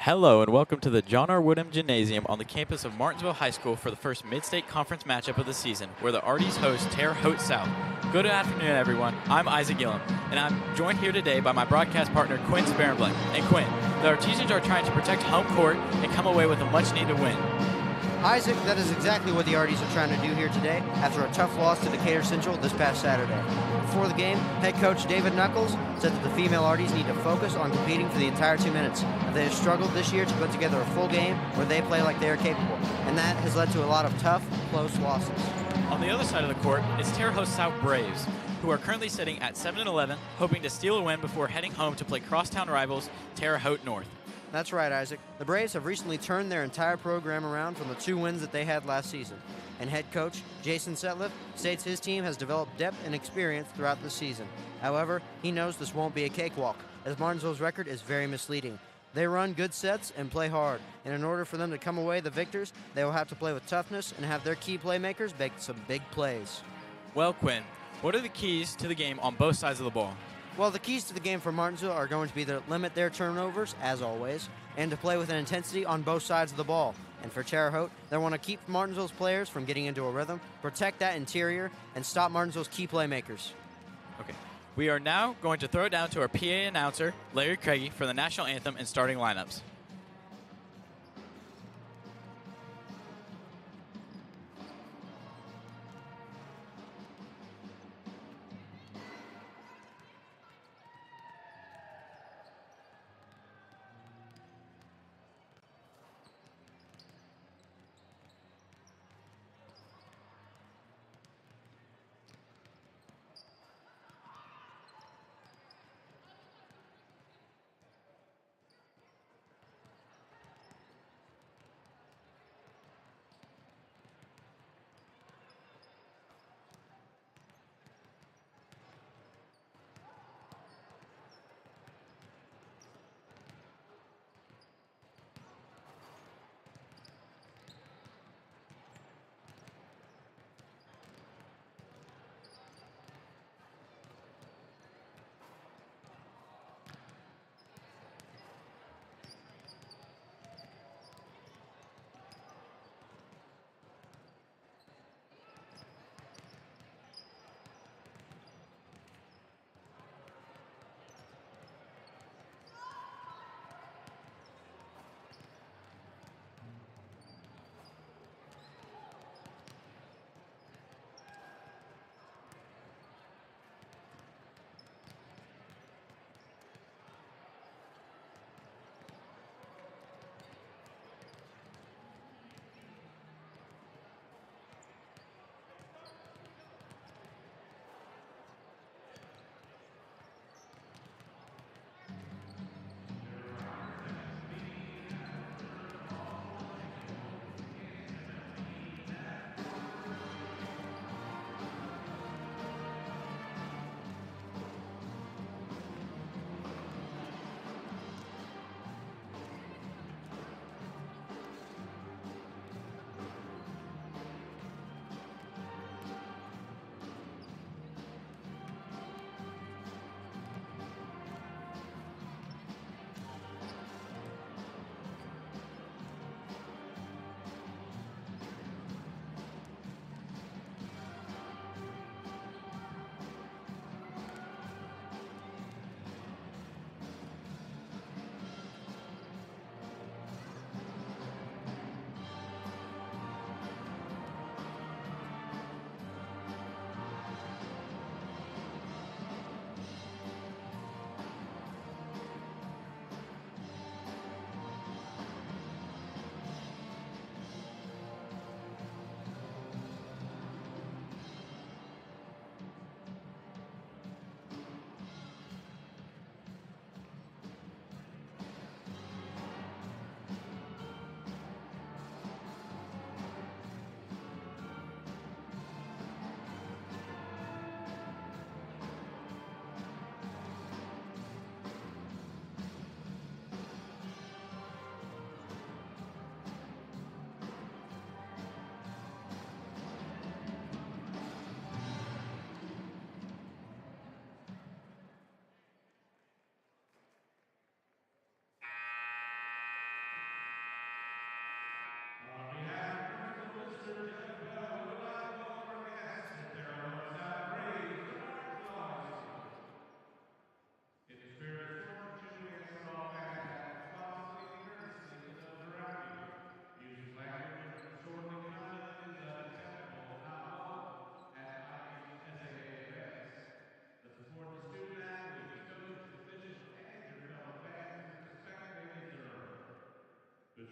Hello and welcome to the John R. Woodham Gymnasium on the campus of Martinsville High School for the first Mid-State Conference matchup of the season, where the Arties host Terre, Haute, South. Good afternoon, everyone. I'm Isaac Gillum, and I'm joined here today by my broadcast partner, Quinn Sparenblek. And Quinn, the Artesians are trying to protect home court and come away with a much-needed win. Isaac, that is exactly what the Arties are trying to do here today after a tough loss to Decatur Central this past Saturday. Before the game, head coach David Knuckles said that the female Arties need to focus on competing for the entire 2 minutes. They have struggled this year to put together a full game where they play like they are capable, and that has led to a lot of tough, close losses. On the other side of the court is Terre Haute South Braves, who are currently sitting at 7-11, hoping to steal a win before heading home to play crosstown rivals Terre Haute North. That's right, Isaac. The Braves have recently turned their entire program around from the 2 wins that they had last season. And head coach Jason Setliff states his team has developed depth and experience throughout the season. However, he knows this won't be a cakewalk, as Martinsville's record is very misleading. They run good sets and play hard, and in order for them to come away the victors, they will have to play with toughness and have their key playmakers make some big plays. Well, Quinn, what are the keys to the game on both sides of the ball? Well, the keys to the game for Martinsville are going to be to limit their turnovers, as always, and to play with an intensity on both sides of the ball. And for Terre Haute, they want to keep Martinsville's players from getting into a rhythm, protect that interior, and stop Martinsville's key playmakers. Okay. We are now going to throw it down to our PA announcer, Larry Craigie, for the national anthem and starting lineups.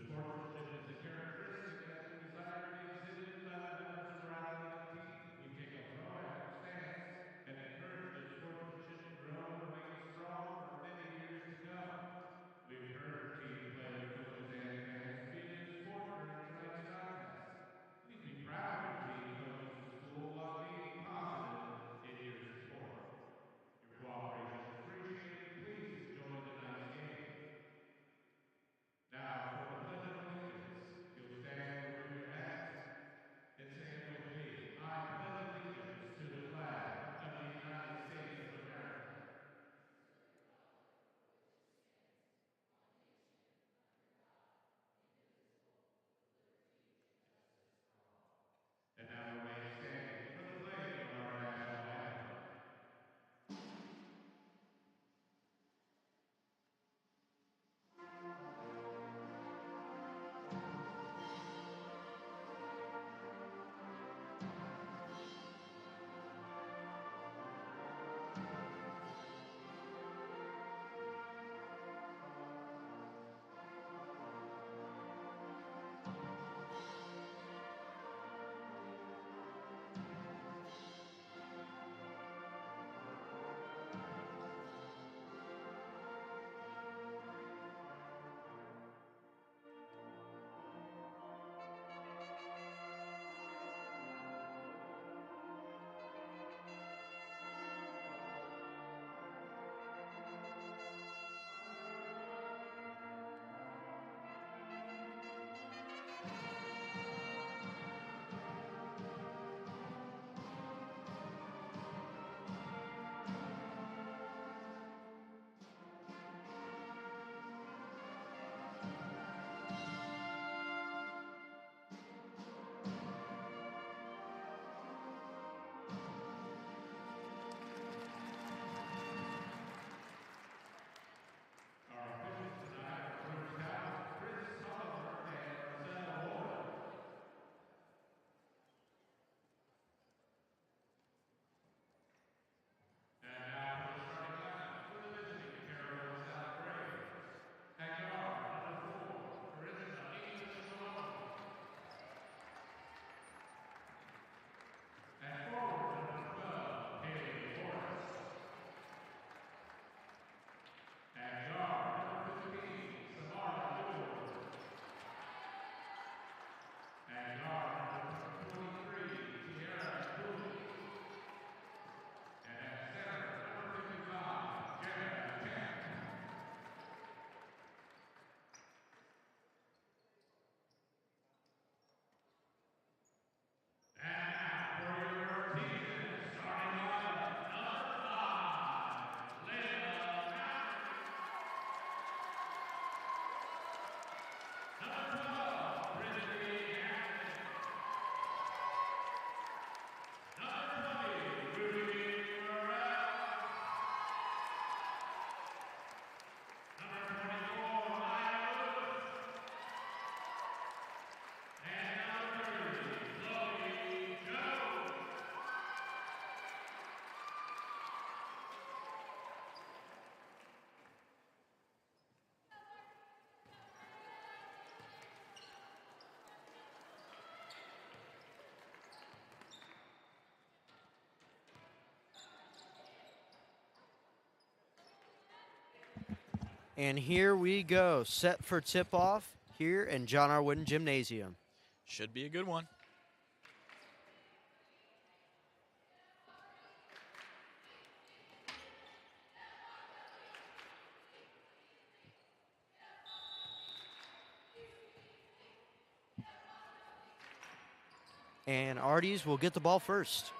sportsmanship is a characteristic that we desire to exhibit in other members of our athletic team. We take a proactive stance and encourage the sportsmanship to grow and remain strong for many years to come. We encourage our team players, coaches, and fans to be a good sport during tonight's contest. You can be proud of your team, coaches, and school while being positive in your sport. Your cooperation is appreciated. Please enjoy tonight's game. Now, for the Pledge of Allegiance, you'll stand and wave your hats and say it with me. I pledge allegiance to the flag of the United States of America. And now remain standing for the playing of our national anthem. And here we go, set for tip-off here in John R. Wooden Gymnasium. Should be a good one. And Arties will get the ball first.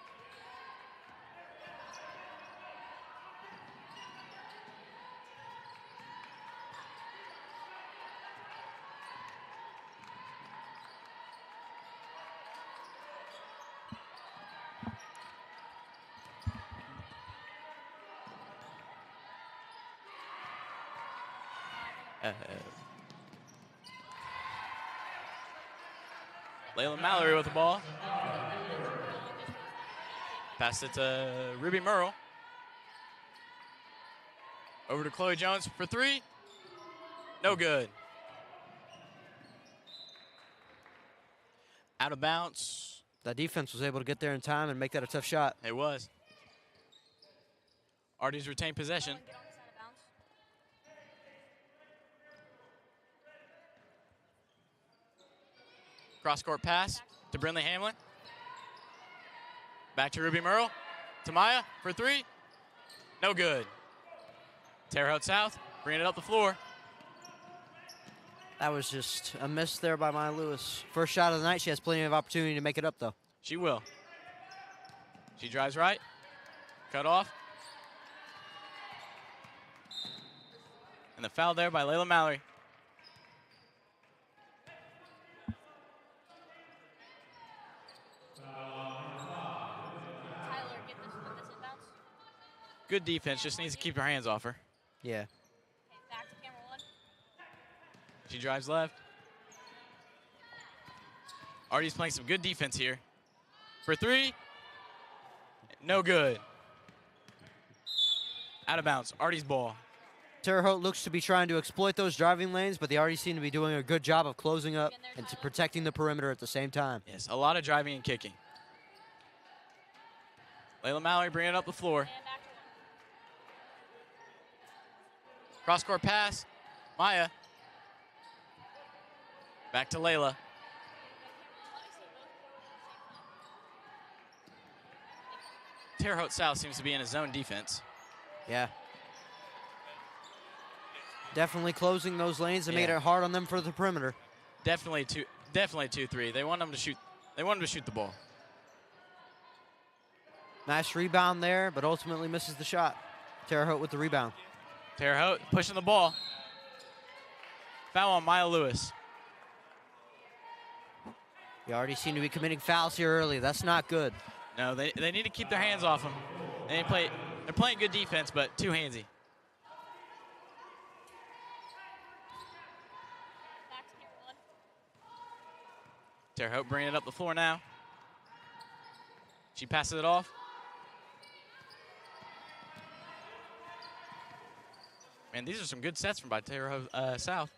Layla Mallory with the ball. Pass it to Ruby Merle. Over to Chloe Jones for three. No good. Out of bounds. That defense was able to get there in time and make that a tough shot. It was. Artie's retained possession. Get on this out of bounds. Cross-court pass to Brindley Hamlin. Back to Ruby Merle. To Maya for three. No good. Terre Haute South, bringing it up the floor. That was just a miss there by Maya Lewis. First shot of the night. She has plenty of opportunity to make it up, though. She will. She drives right. Cut off. And the foul there by Layla Mallory. Tyler, get this inbounds. Good defense, just needs to keep her hands off her. Yeah. Okay, back to camera 1. She drives left. Artie's playing some good defense here. For three. No good. Out of bounds. Artie's ball. Terre Haute looks to be trying to exploit those driving lanes, but they already seem to be doing a good job of closing up and protecting the perimeter at the same time. Yes, a lot of driving and kicking. Layla Mallory bringing it up the floor. And back to 1. Cross-court pass. Maya. Back to Layla. Terre Haute South seems to be in a zone defense. Yeah. Definitely closing those lanes and made Yeah. it hard on them for the perimeter. Definitely 2-3. They want them to shoot. They want them to shoot the ball. Nice rebound there, but ultimately misses the shot. Terre Haute with the rebound. Terre Haute pushing the ball. Foul on Maya Lewis. You already seem to be committing fouls here early. That's not good. No, they need to keep their hands off them. They're playing good defense, but too handsy. Back to camera 1. Terre Haute bringing it up the floor now. She passes it off. Man, these are some good sets from by Terre Haute South.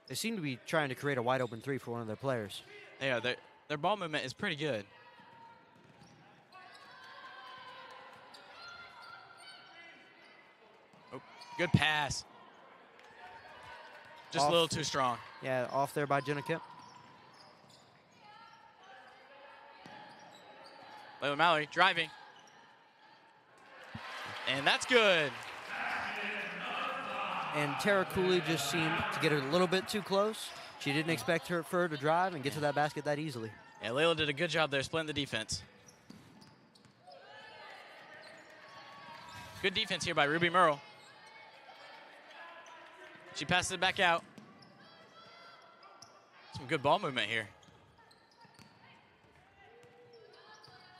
They seem to be trying to create a wide open three for one of their players. Yeah, their ball movement is pretty good. Oh, good pass. Just Off. a little too strong. Yeah, off there by Jenna Kemp. Layla Mallory driving. And that's good. And Tara Cooley just seemed to get a little bit too close. She didn't expect her to drive and get to that basket that easily. Yeah, Layla did a good job there splitting the defense. Good defense here by Ruby Merle. She passes it back out. Some good ball movement here.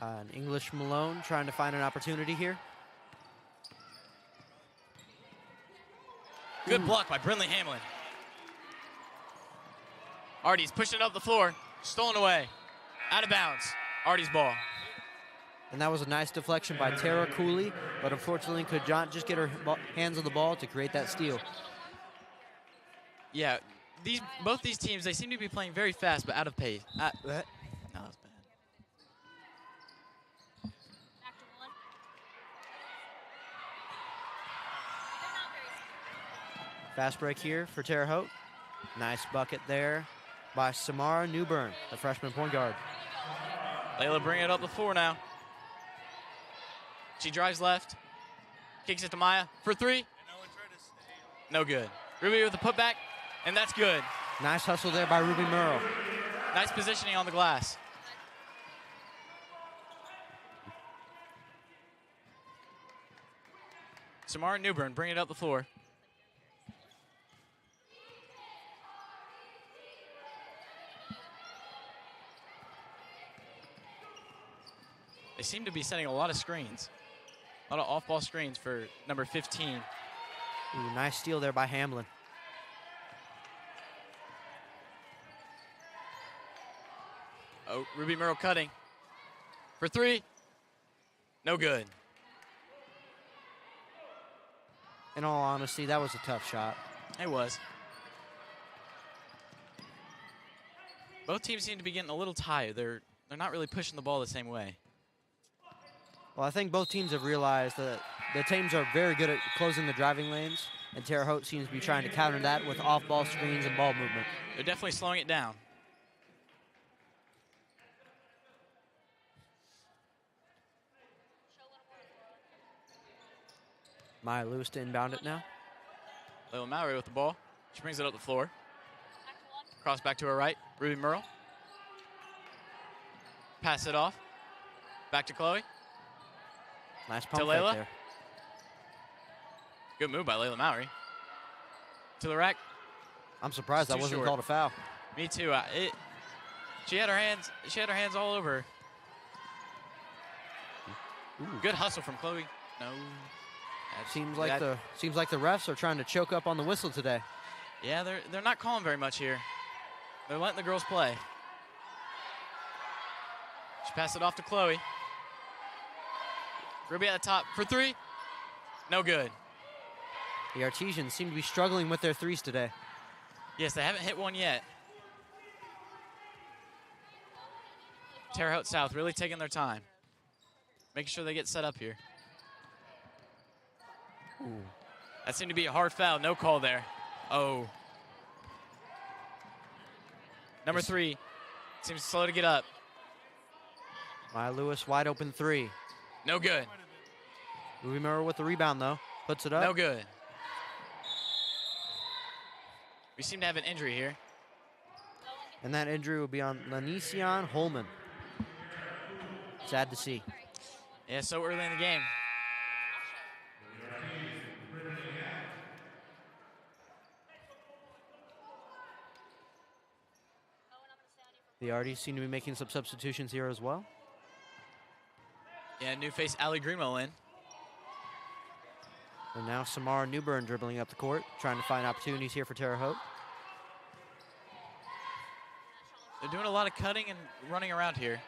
An English Malone trying to find an opportunity here. Good block by Brindley Hamlin. Artie's pushing it up the floor. Stolen away. Out of bounds. Artie's ball. And that was a nice deflection by Tara Cooley, but unfortunately could not just get her hands on the ball to create that steal. Yeah, both these teams, they seem to be playing very fast, but out of pace. No, that was bad. Back to 1. They're not very Fast break here for Terre Haute. Nice bucket there by Samara Newbern, the freshman point guard. Layla bringing it up the floor now. She drives left. Kicks it to Maya for three. No good. Ruby with the putback, and that's good. Nice hustle there by Ruby Merle. Nice positioning on the glass. Samara Newbern bringing it up the floor. They seem to be setting a lot of screens. A lot of off-ball screens for number 15. Ooh, nice steal there by Hamlin. Oh, Ruby Merle cutting. For three. No good. In all honesty, that was a tough shot. It was. Both teams seem to be getting a little tired. They're not really pushing the ball the same way. Well, I think both teams have realized that the teams are very good at closing the driving lanes, and Terre Haute seems to be trying to counter that with off-ball screens and ball movement. They're definitely slowing it down. Maya Lewis to inbound it now. Layla Mallory with the ball. She brings it up the floor. Cross back to her right. Ruby Merle. Pass it off. Back to Chloe. Nice pump Layla. right there. Good move by Layla Mallory. To the rack. I'm surprised that Too wasn't short. called a foul. Me too. She had her hands. She had her hands all over. Good hustle from Chloe. No. Seems like the refs are trying to choke up on the whistle today. Yeah, they're not calling very much here. They're letting the girls play. She passed it off to Chloe. Ruby at the top for three. No good. The Artesians seem to be struggling with their threes today. Yes, they haven't hit one yet. Terre Haute South really taking their time. Making sure they get set up here. Ooh. That seemed to be a hard foul. No call there. Oh. Number 3 seems slow to get up. Maya Lewis, wide open three. No good. Ruby Merrill with the rebound, though. Puts it up. No good. We seem to have an injury here. And that injury will be on Lanician Holman. Sad to see. Yeah, so early in the game. The Arties seem to be making some substitutions here as well. Yeah, new face Allie Greenwell in. And now Samara Newburn dribbling up the court, trying to find opportunities here for Terre Haute. They're doing a lot of cutting and running around here.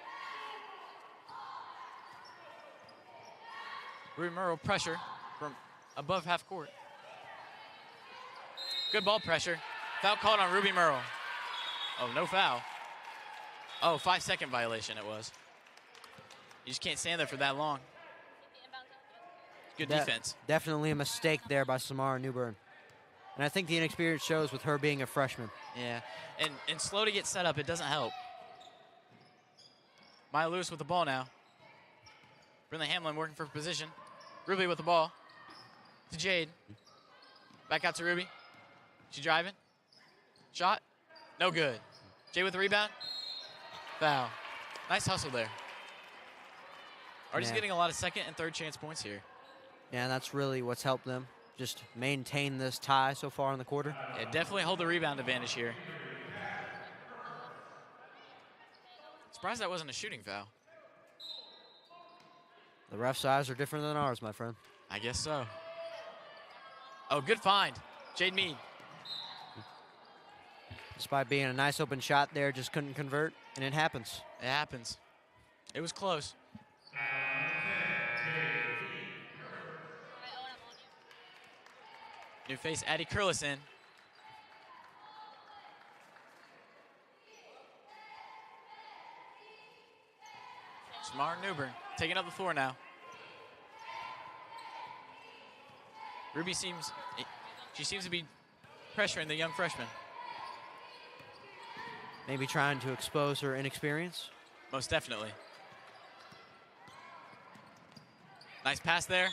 Ruby Merle pressure from above half court. Good ball pressure. Foul called on Ruby Merle. Oh, no foul. Oh, 5-second violation it was. You just can't stand there for that long. Good defense. Definitely a mistake there by Samara Newburn. And I think the inexperience shows with her being a freshman. Yeah, and slow to get set up, it doesn't help. Maya Lewis with the ball now. Brindley Hamlin working for position. Ruby with the ball. To Jade. Back out to Ruby. She driving. Shot. No good. Jade with the rebound. Foul. Nice hustle there. Artie's Yeah. getting a lot of second and third chance points here. Yeah, and that's really what's helped them just maintain this tie so far in the quarter. Yeah, definitely hold the rebound advantage here. Surprised that wasn't a shooting foul. The ref's eyes are different than ours, my friend. I guess so. Oh, good find. Jade Mead. Despite being a nice open shot there, just couldn't convert, and it happens. It happens. It was close. New face Addie Curlis in. Smart Newburn taking up the floor now. Ruby seems to be pressuring the young freshman. Maybe trying to expose her inexperience. Most definitely. Nice pass there.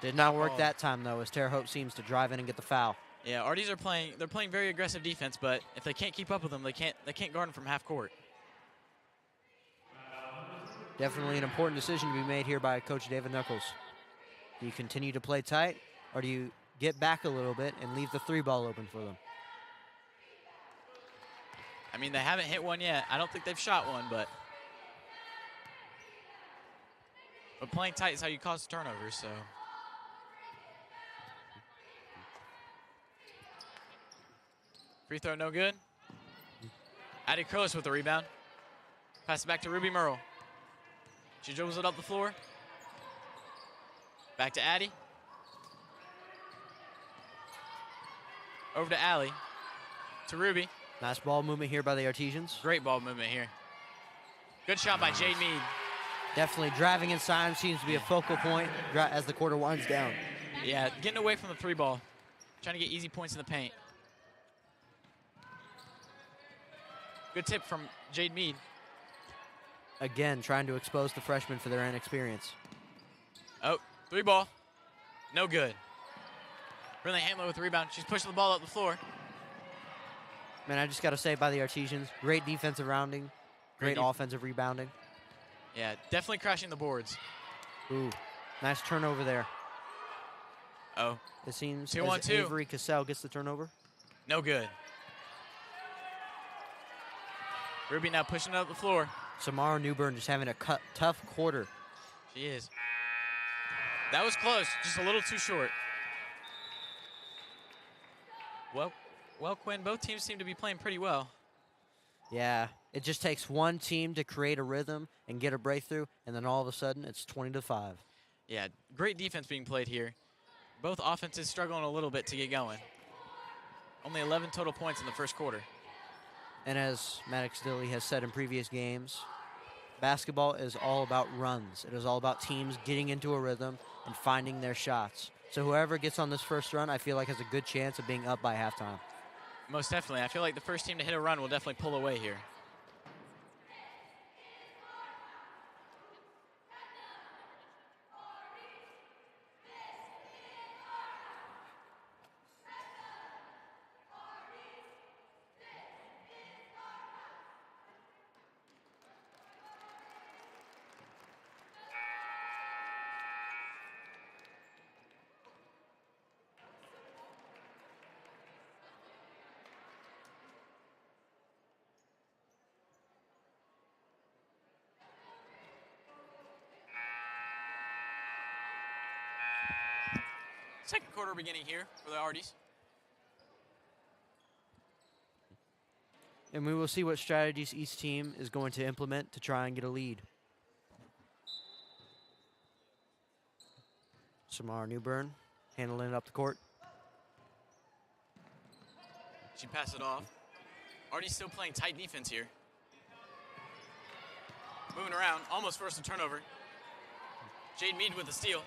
Did not work that time, though, as Terre Haute seems to drive in and get the foul. Yeah, Arties are playing very aggressive defense, but if they can't keep up with them, they can't guard them from half court. Definitely an important decision to be made here by Coach David Knuckles. Do you continue to play tight, or do you get back a little bit and leave the three ball open for them? I mean, they haven't hit one yet. I don't think they've shot one, but playing tight is how you cause turnovers, so. Free throw no good. Addie Curlis with the rebound. Pass it back to Ruby Merle. She dribbles it up the floor. Back to Addie. Over to Allie. To Ruby. Nice ball movement here by the Artesians. Great ball movement here. Good shot by Jade Mead. Definitely driving inside seems to be a focal point as the quarter winds down. Yeah, getting away from the 3 ball. Trying to get easy points in the paint. Good tip from Jade Mead. Again, trying to expose the freshmen for their inexperience. Oh, 3 ball. No good. Really Hamler with the rebound. She's pushing the ball up the floor. Man, I just got to say by the Artesians, great defensive rounding, great offensive rebounding. Yeah, definitely crashing the boards. Ooh, nice turnover there. Oh, It seems 2-on-2. Avery Cassell gets the turnover. no good. Ruby now pushing it up the floor. Samara Newbern just having a tough quarter. She is. That was close, just a little too short. Well, Quinn, both teams seem to be playing pretty well. Yeah, it just takes one team to create a rhythm and get a breakthrough, and then all of a sudden it's 20-5. Yeah, great defense being played here. Both offenses struggling a little bit to get going. Only 11 total points in the first quarter. And as Maddox Dilly has said in previous games, basketball is all about runs. It is all about teams getting into a rhythm and finding their shots. So whoever gets on this first run, I feel like has a good chance of being up by halftime. Most definitely. I feel like the first team to hit a run will definitely pull away here. Second quarter beginning here for the Arties. And we will see what strategies each team is going to implement to try and get a lead. Samara Newbern handling it up the court. She passed it off. Arties still playing tight defense here. Moving around, almost forced a turnover. Jade Mead with the steal.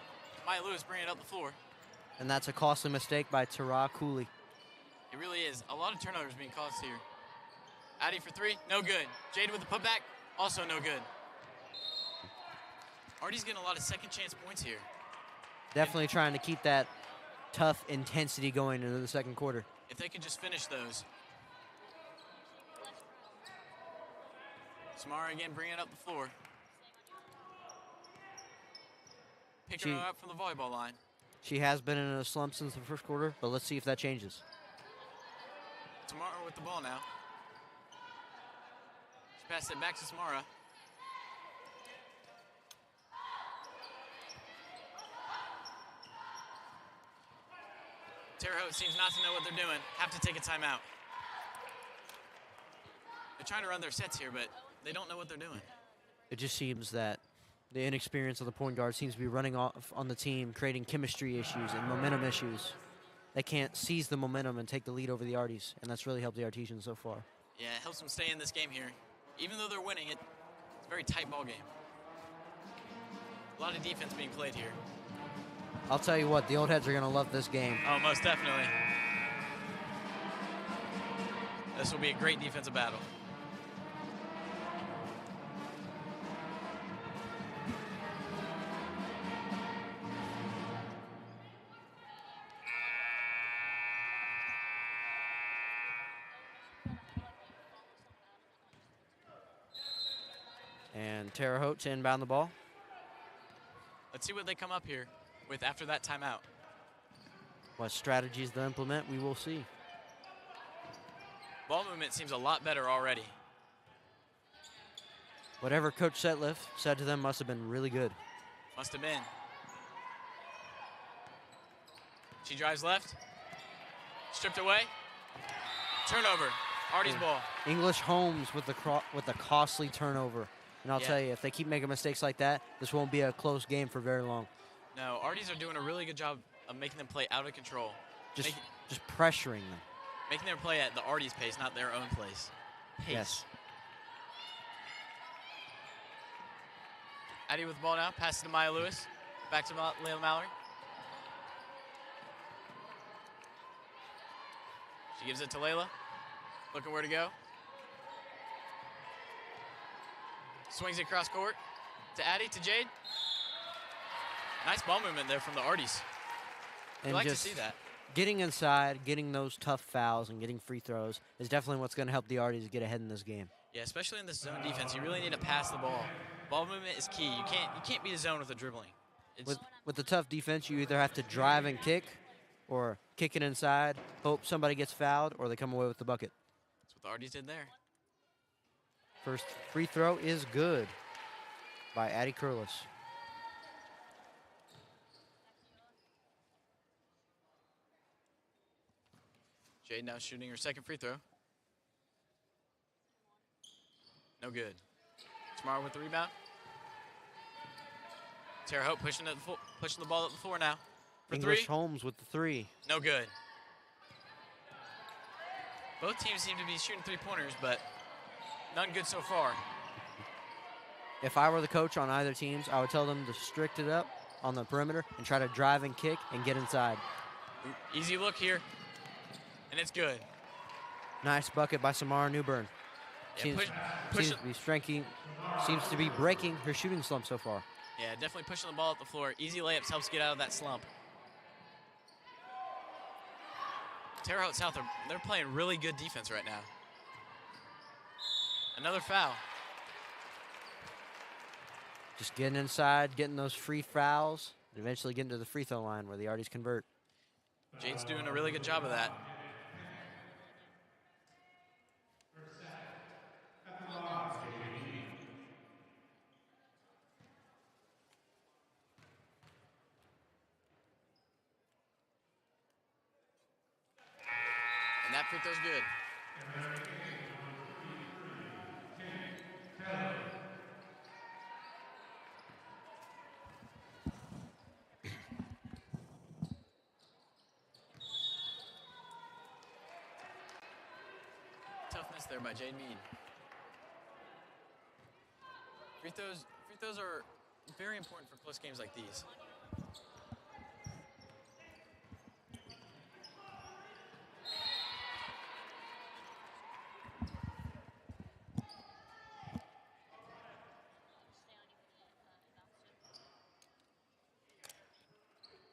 Maya Lewis bringing it up the floor. And that's a costly mistake by Terre Cooley. It really is. A lot of turnovers being caused here. Addie for 3, no good. Jade with the putback, also no good. Artie's getting a lot of second chance points here. Definitely trying to keep that tough intensity going into the second quarter. If they could just finish those. Samara again bringing it up the floor. Picking her up from the volleyball line. She has been in a slump since the first quarter, but let's see if that changes. Samara with the ball now. She passed it back to Samara. Terre Haute seems not to know what they're doing. Have to take a timeout. They're trying to run their sets here, but they don't know what they're doing. It just seems that the inexperience of the point guard seems to be running off on the team, creating chemistry issues and momentum issues. They can't seize the momentum and take the lead over the Arties, and that's really helped the Artesians so far. Yeah, it helps them stay in this game here. Even though they're winning, it's a very tight ball game. A lot of defense being played here. I'll tell you what, the old heads are going to love this game. Oh, most definitely. This will be a great defensive battle. And Terre Haute to inbound the ball. Let's see what they come up here with after that timeout. What strategies they'll implement, we will see. Ball movement seems a lot better already. Whatever Coach Setliff said to them must have been really good. Must have been. She drives left. Stripped away. Turnover. Artie's ball. English Holmes with the costly turnover. And I'll tell you, if they keep making mistakes like that, this won't be a close game for very long. No, Arties are doing a really good job of making them play out of control. Just pressuring them. Making their play at the Artie's pace, not their own pace. Yes. Addie with the ball now, passes to Maya Lewis. Back to Layla Mallory. She gives it to Layla. Looking where to go. Swings it across court to Addie, to Jade. Nice ball movement there from the Arties. We And like to just see that. getting inside, getting those tough fouls, and getting free throws is definitely what's going to help the Arties get ahead in this game. Yeah, especially in this zone defense, you really need to pass the ball. Ball movement is key. You can't beat a zone with a dribbling. It's, With the tough defense, you either have to drive and kick or kick it inside, hope somebody gets fouled, or they come away with the bucket. that's what the Arties did there. First free throw is good by Addie Curlis. Jade now shooting her second free throw. No good. Tomorrow with the rebound. Terre Haute pushing the ball up the floor now. For English three. Holmes with the three. No good. Both teams seem to be shooting three-pointers, but none good so far. If I were the coach on either teams, I would tell them to strict it up on the perimeter and try to drive and kick and get inside. Easy look here, and it's good. Nice bucket by Samara Newbern. Yeah, Seems to be breaking her shooting slump so far. Yeah, definitely pushing the ball up the floor. Easy layups helps get out of that slump. Terre Haute South, they're playing really good defense right now. Another foul. Just getting inside, getting those free fouls, and eventually getting to the free throw line where the Arties convert. Jade's doing a really good job of that. And that free throw's good. Toughness there by Jade Mead. Free throws are very important for close games like these.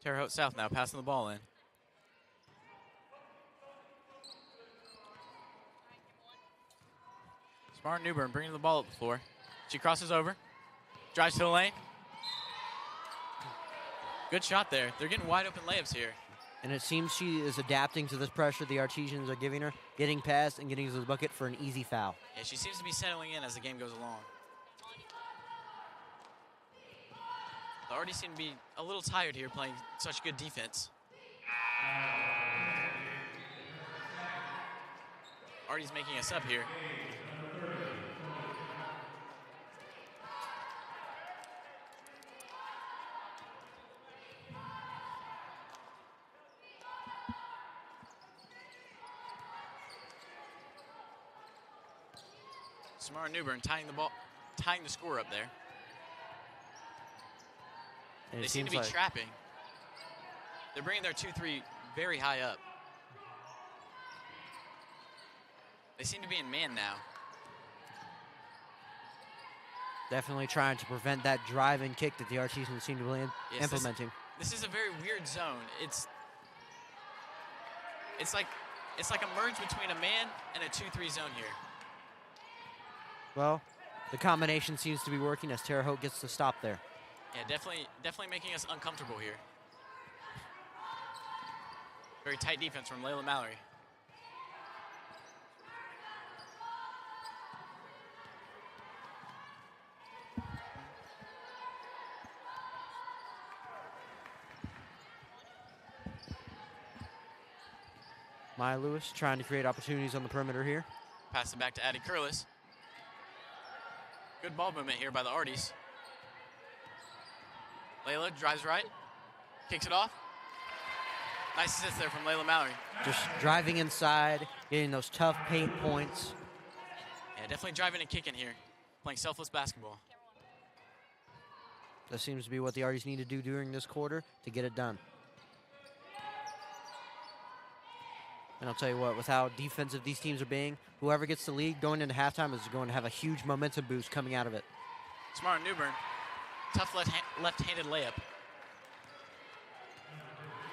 Terre Haute South now passing the ball in. Smart Newbern bringing the ball up the floor. She crosses over, drives to the lane. Good shot there. They're getting wide open layups here. And it seems she is adapting to this pressure the Artesians are giving her, getting past and getting to the bucket for an easy foul. Yeah, she seems to be settling in as the game goes along. The Arties seem to be a little tired here playing such good defense. Artie's making us up here. Samara Newbern tying the score up there. And They it seem to seems be like trapping. They're bringing their 2-3 very high up. They seem to be in man now. definitely trying to prevent that drive and kick that the Artesians seem to be implementing. This is a very weird zone. It's like a merge between a man and a 2-3 zone here. Well, the combination seems to be working as Terre Haute gets the stop there. Yeah, definitely making us uncomfortable here. Very tight defense from Layla Mallory. Maya Lewis trying to create opportunities on the perimeter here. Pass it back to Addie Curlis. Good ball movement here by the Arties. Layla drives right, kicks it off. Nice assist there from Layla Mallory. Just driving inside, getting those tough paint points. Yeah, definitely driving and kicking here. Playing selfless basketball. That seems to be what the Arties need to do during this quarter to get it done. And I'll tell you what, with how defensive these teams are being, whoever gets the lead going into halftime is going to have a huge momentum boost coming out of it. Smart Newbern. Tough left-handed layup.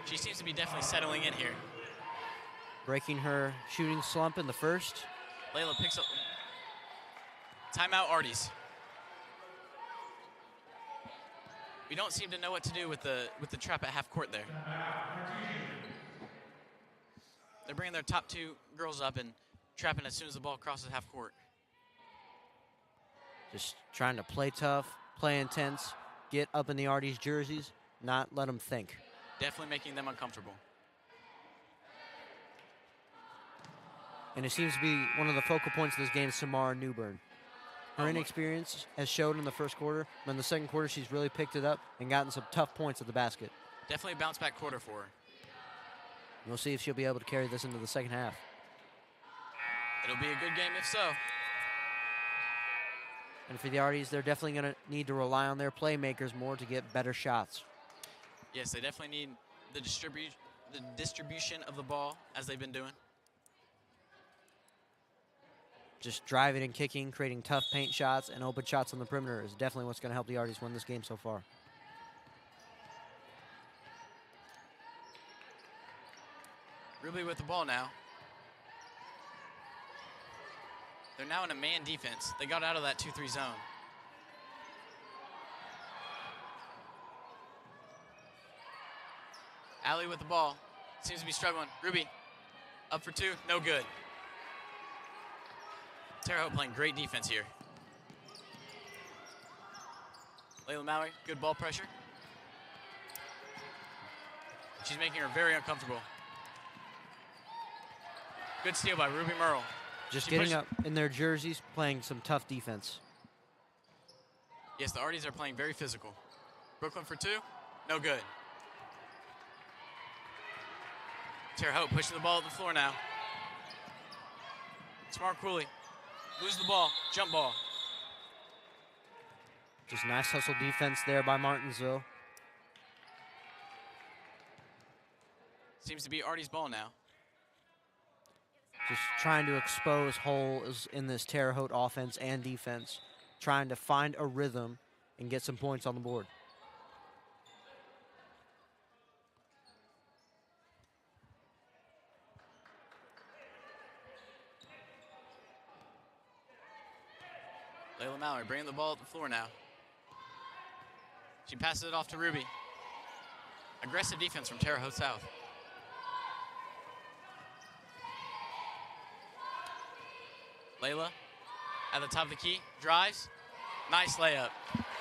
She seems to be definitely settling in here. Breaking her shooting slump in the first. Layla picks up. Timeout Arties. We don't seem to know what to do with the trap at half court there. They're bringing their top 2 girls up and trapping as soon as the ball crosses half court. Just trying to play tough, play intense, get up in the Arties jerseys, not let them think. Definitely making them uncomfortable. And it seems to be one of the focal points of this game is Samara Newbern. Her inexperience has showed in the first quarter, but in the second quarter she's really picked it up and gotten some tough points at the basket. Definitely a bounce back quarter for her. We'll see if she'll be able to carry this into the second half. It'll be a good game if so. And for the Arties, they're definitely going to need to rely on their playmakers more to get better shots. Yes, they definitely need the distribution of the ball as they've been doing. Just driving and kicking, creating tough paint shots and open shots on the perimeter is definitely what's going to help the Arties win this game so far. Ruby with the ball now. They're now in a man defense. They got out of that 2-3 zone. Allie with the ball. Seems to be struggling. Ruby up for 2. No good. Terre Haute playing great defense here. Layla Mallory, good ball pressure. She's making her very uncomfortable. Good steal by Ruby Merle. Just getting up in their jerseys, playing some tough defense. Yes, the Arties are playing very physical. Brooklyn for 2, no good. Terre Haute pushing the ball at the floor now. Smart Cooley. Lose the ball, jump ball. Just nice hustle defense there by Martinsville. Seems to be Artie's ball now. Just trying to expose holes in this Terre Haute offense and defense. Trying to find a rhythm and get some points on the board. Layla Mallory bringing the ball at the floor now. She passes it off to Ruby. Aggressive defense from Terre Haute South. Layla at the top of the key, drives. Nice layup.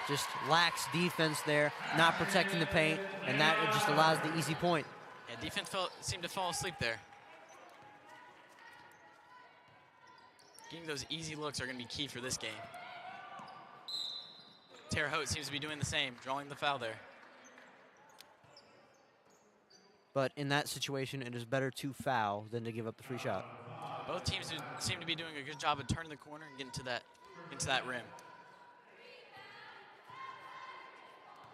Just lax defense there, not protecting the paint, and that just allows the easy point. Yeah, defense seemed to fall asleep there. Getting those easy looks are going to be key for this game. Terre Haute seems to be doing the same, drawing the foul there. But in that situation, it is better to foul than to give up the free shot. Both teams seem to be doing a good job of turning the corner and getting into that rim.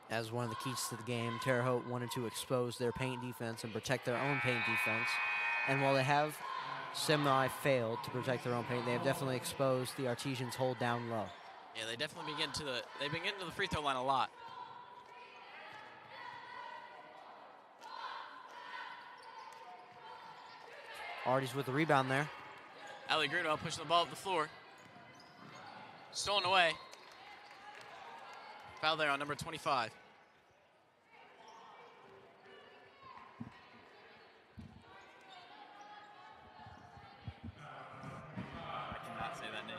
As one of the keys to the game, Terre Haute wanted to expose their paint defense and protect their own paint defense. And while they have semi-failed to protect their own paint, they have definitely exposed the Artesians' hold down low. Yeah, they definitely they've been getting to the free throw line a lot. Arties with the rebound there. Allie Greenwell pushing the ball up the floor. Stolen away. Foul there on number 25. I cannot say that name.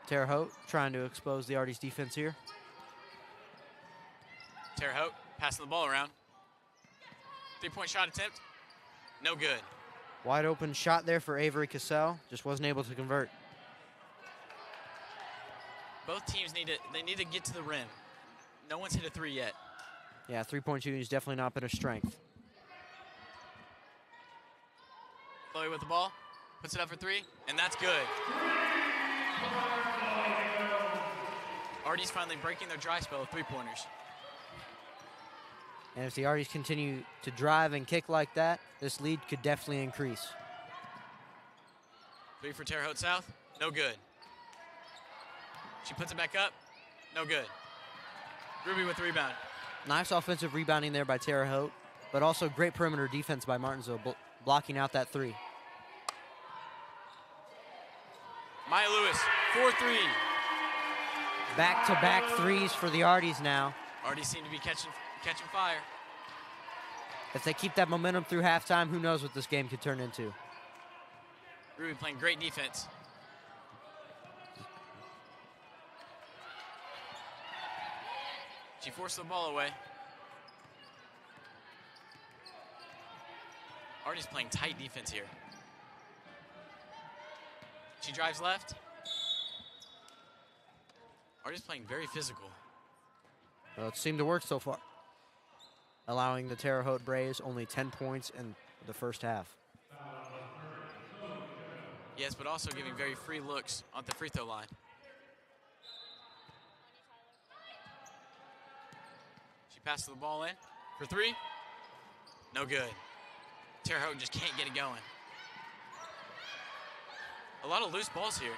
Terre Haute trying to expose the Arties defense here. Terre Haute passing the ball around. 3-point shot attempt. No good. Wide open shot there for Avery Cassell. Just wasn't able to convert. Both teams need to get to the rim. No one's hit a three yet. Yeah, three-point shooting has definitely not been a strength. Chloe with the ball, puts it up for three, and that's good. Artie's finally breaking their dry spell of three-pointers. And if the Arties continue to drive and kick like that, this lead could definitely increase. Three for Terre Haute South, no good. She puts it back up, no good. Ruby with the rebound. Nice offensive rebounding there by Terre Haute, but also great perimeter defense by Martinsville, blocking out that three. Maya Lewis, 4-3. Back-to-back threes for the Arties now. Arties seem to be catching fire. If they keep that momentum through halftime, who knows what this game could turn into. Ruby playing great defense. She forced the ball away. Artie's playing tight defense here. She drives left. Artie's playing very physical. Well, it seemed to work so far, allowing the Terre Haute Braves only 10 points in the first half. Yes, but also giving very free looks on the free throw line. She passes the ball in for three. No good. Terre Haute just can't get it going. A lot of loose balls here.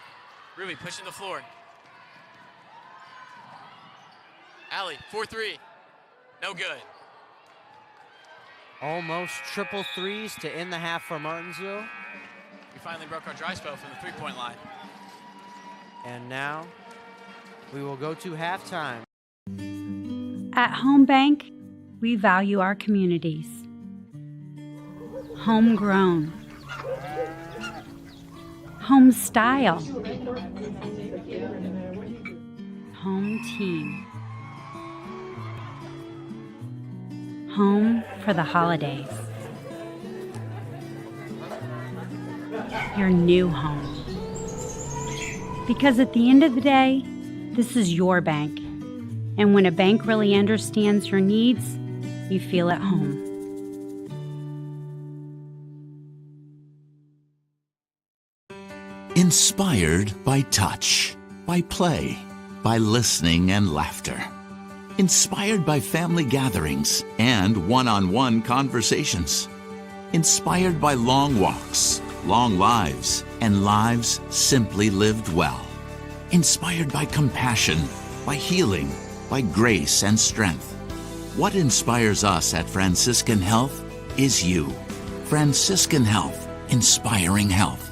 Ruby pushing the floor. Allie, 4-3. No good. Almost triple threes to end the half for Martinsville. We finally broke our dry spell from the three-point line. And now we will go to halftime. At Home Bank, we value our communities. Homegrown. Home style. Home team. Home for the holidays. Your new home. Because at the end of the day, this is your bank. And when a bank really understands your needs, you feel at home. Inspired by touch, by play, by listening and laughter. Inspired by family gatherings and one-on-one conversations. Inspired by long walks, long lives, and lives simply lived well. Inspired by compassion, by healing, by grace and strength. What inspires us at Franciscan Health is you. Franciscan Health, inspiring health.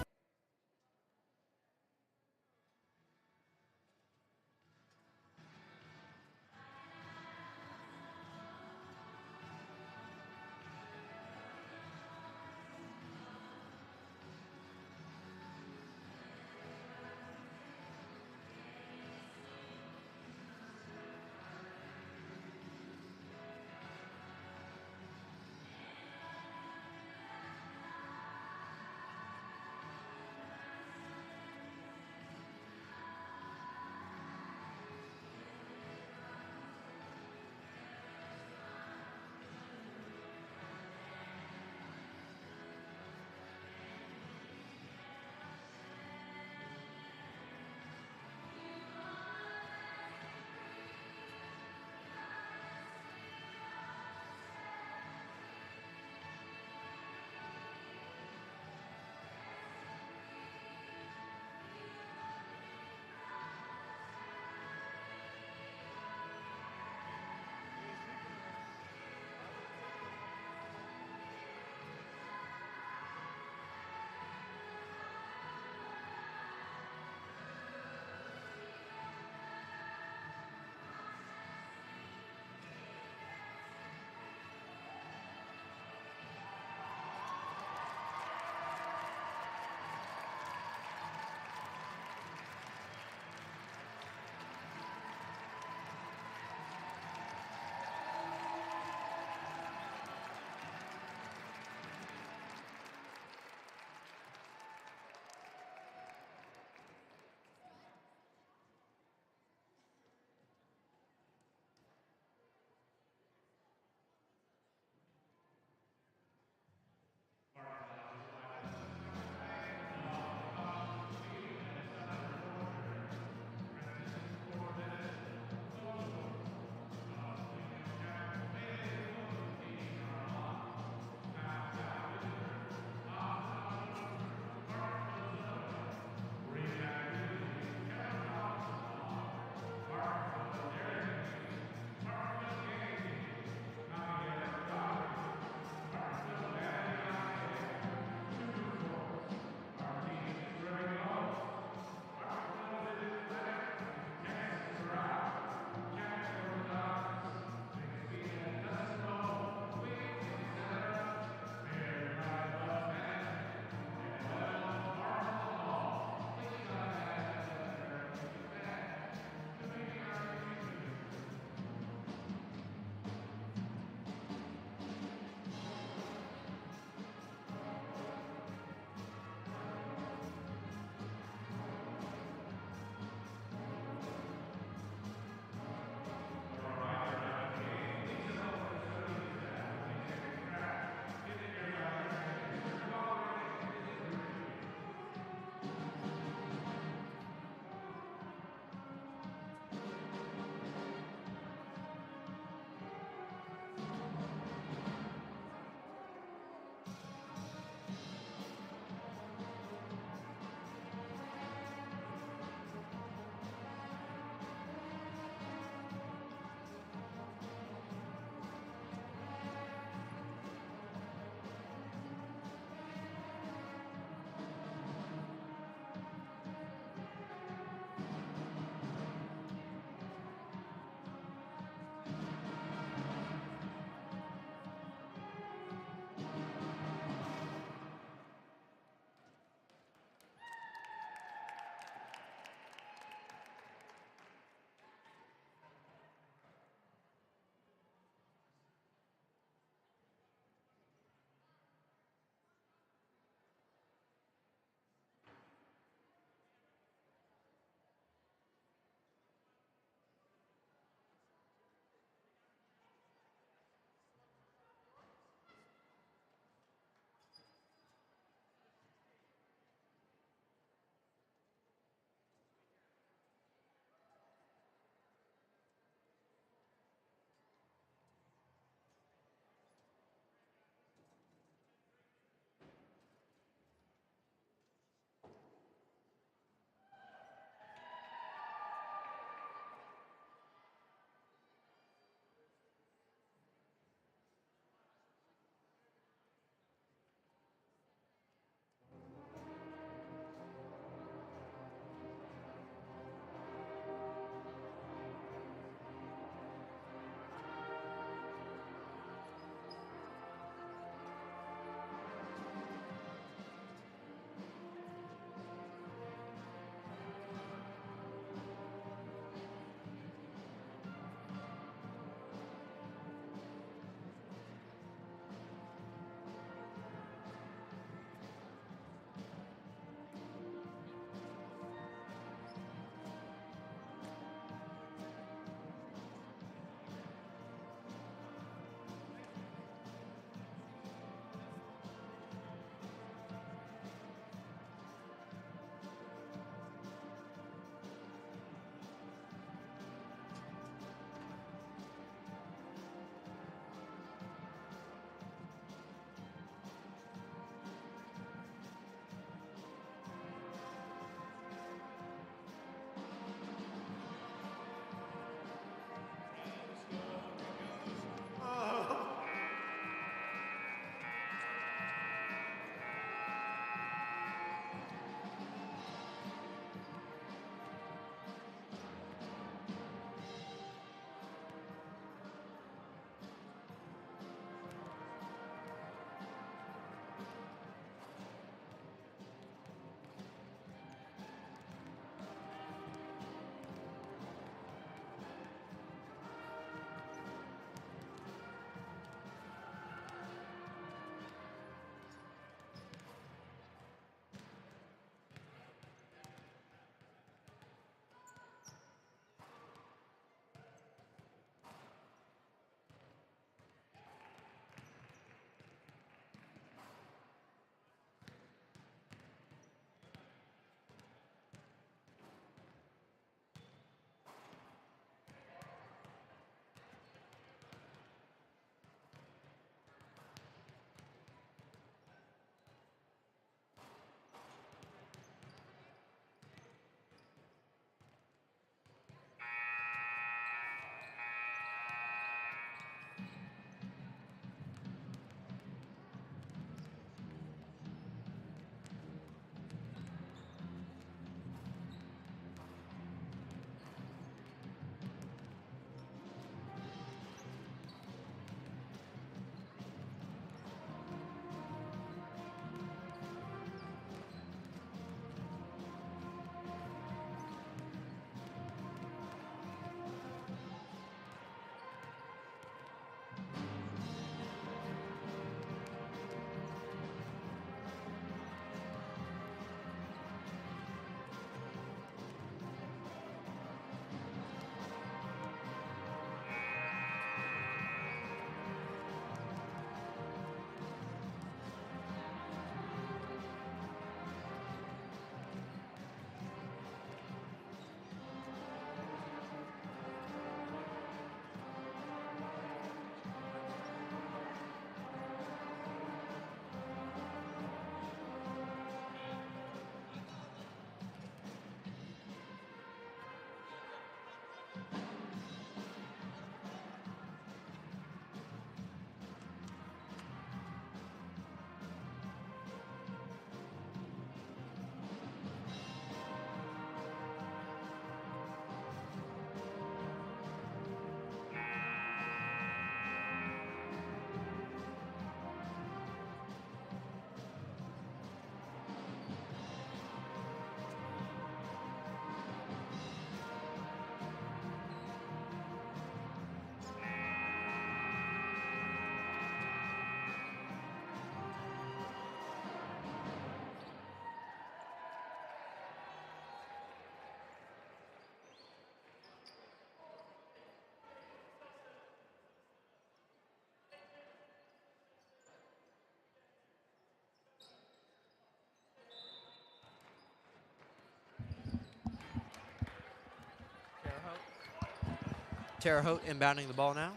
Terre Haute inbounding the ball now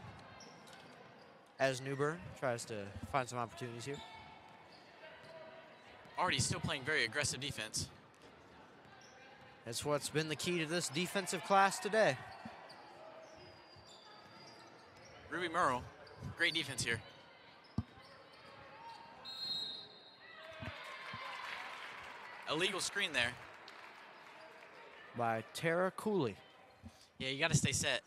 as Newburn tries to find some opportunities here. Artie's still playing very aggressive defense. That's what's been the key to this defensive class today. Ruby Merle, great defense here. Illegal screen there. By Tara Cooley. Yeah, you got to stay set.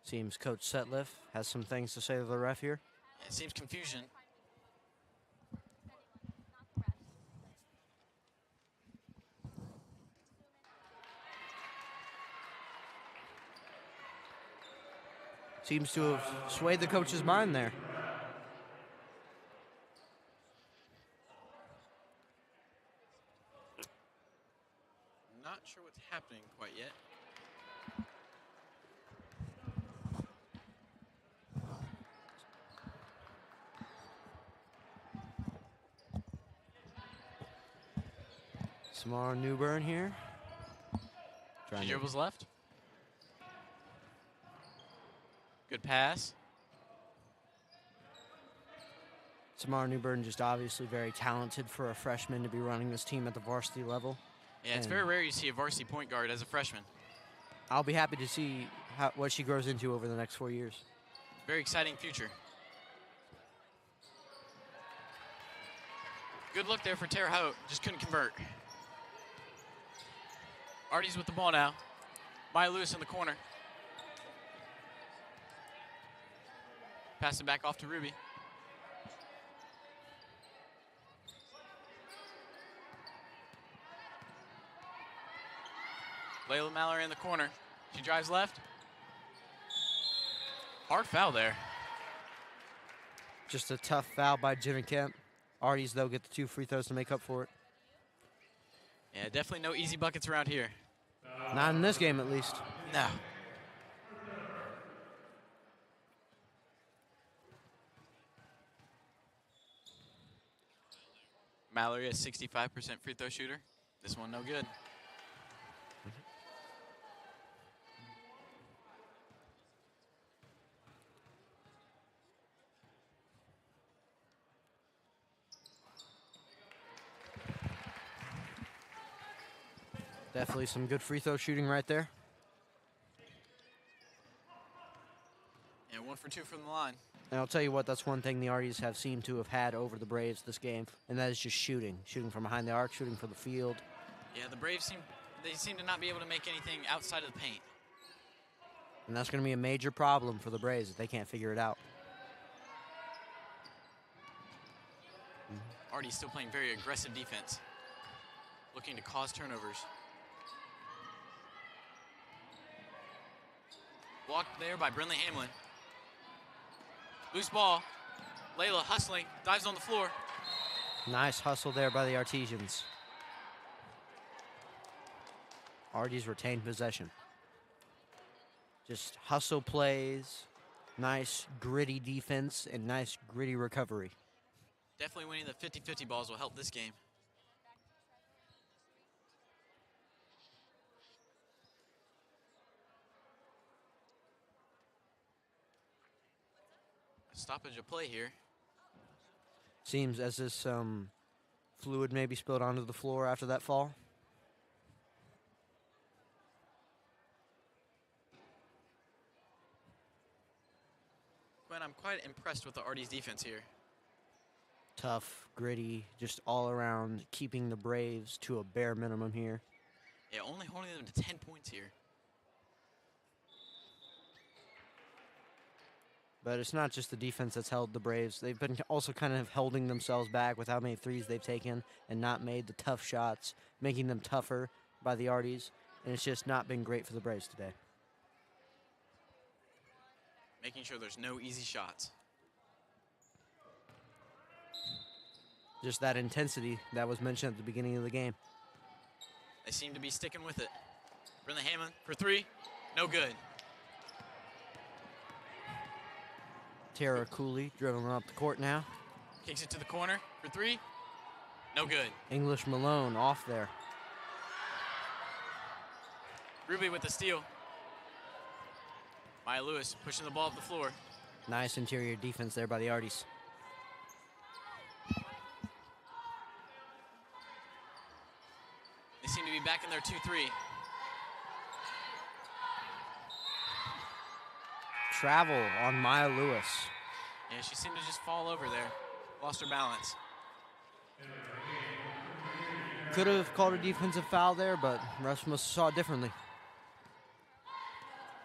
Seems Coach Setliff has some things to say to the ref here. It seems confusion. Seems to have swayed the coach's mind there. Not sure what's happening quite yet. Samara Newburn here. She dribbles left. Good pass. Samara Newburn just obviously very talented for a freshman to be running this team at the varsity level. Yeah, it's And very rare you see a varsity point guard as a freshman. I'll be happy to see what she grows into over the next 4 years. Very exciting future. Good look there for Terre Haute. Just couldn't convert. Artie's with the ball now. Maya Lewis in the corner. Pass it back off to Ruby. Layla Mallory in the corner. She drives left. Hard foul there. Just a tough foul by Jenna Kemp. Arties, though, get the 2 free throws to make up for it. Yeah, definitely no easy buckets around here. Not in this game, at least. No. Mallory, a 65% free throw shooter. This one no good. Definitely some good free throw shooting right there. And 1 for 2 from the line. And I'll tell you what, that's one thing the Arties have seemed to have had over the Braves this game, and that is just shooting. Shooting from behind the arc, shooting for the field. Yeah, the Braves seem to not be able to make anything outside of the paint. And that's going to be a major problem for the Braves if they can't figure it out. Artie's still playing very aggressive defense, looking to cause turnovers. Blocked there by Brinley Hamlin. Loose ball. Layla hustling, dives on the floor. Nice hustle there by the Artesians. Arties retained possession. Just hustle plays, nice gritty defense, and nice gritty recovery. Definitely winning the 50-50 balls will help this game. Stoppage of play here. Seems as if some fluid maybe spilled onto the floor after that fall. Gwen, I'm quite impressed with the Artie's defense here. Tough, gritty, just all around keeping the Braves to a bare minimum here. Yeah, only holding them to 10 points here. But it's not just the defense that's held the Braves. They've been also kind of holding themselves back with how many threes they've taken and not made the tough shots, making them tougher by the Arties. And it's just not been great for the Braves today. Making sure there's no easy shots. Just that intensity that was mentioned at the beginning of the game. They seem to be sticking with it. Brinley Hamlin for 3. No good. Tara Cooley dribbling up the court now. Kicks it to the corner for 3. No good. English Malone off there. Ruby with the steal. Maya Lewis pushing the ball up the floor. Nice interior defense there by the Arties. They seem to be back in their 2-3. Travel on Maya Lewis. Yeah, she seemed to just fall over there. Lost her balance. Could have called a defensive foul there, but refs must have saw it differently.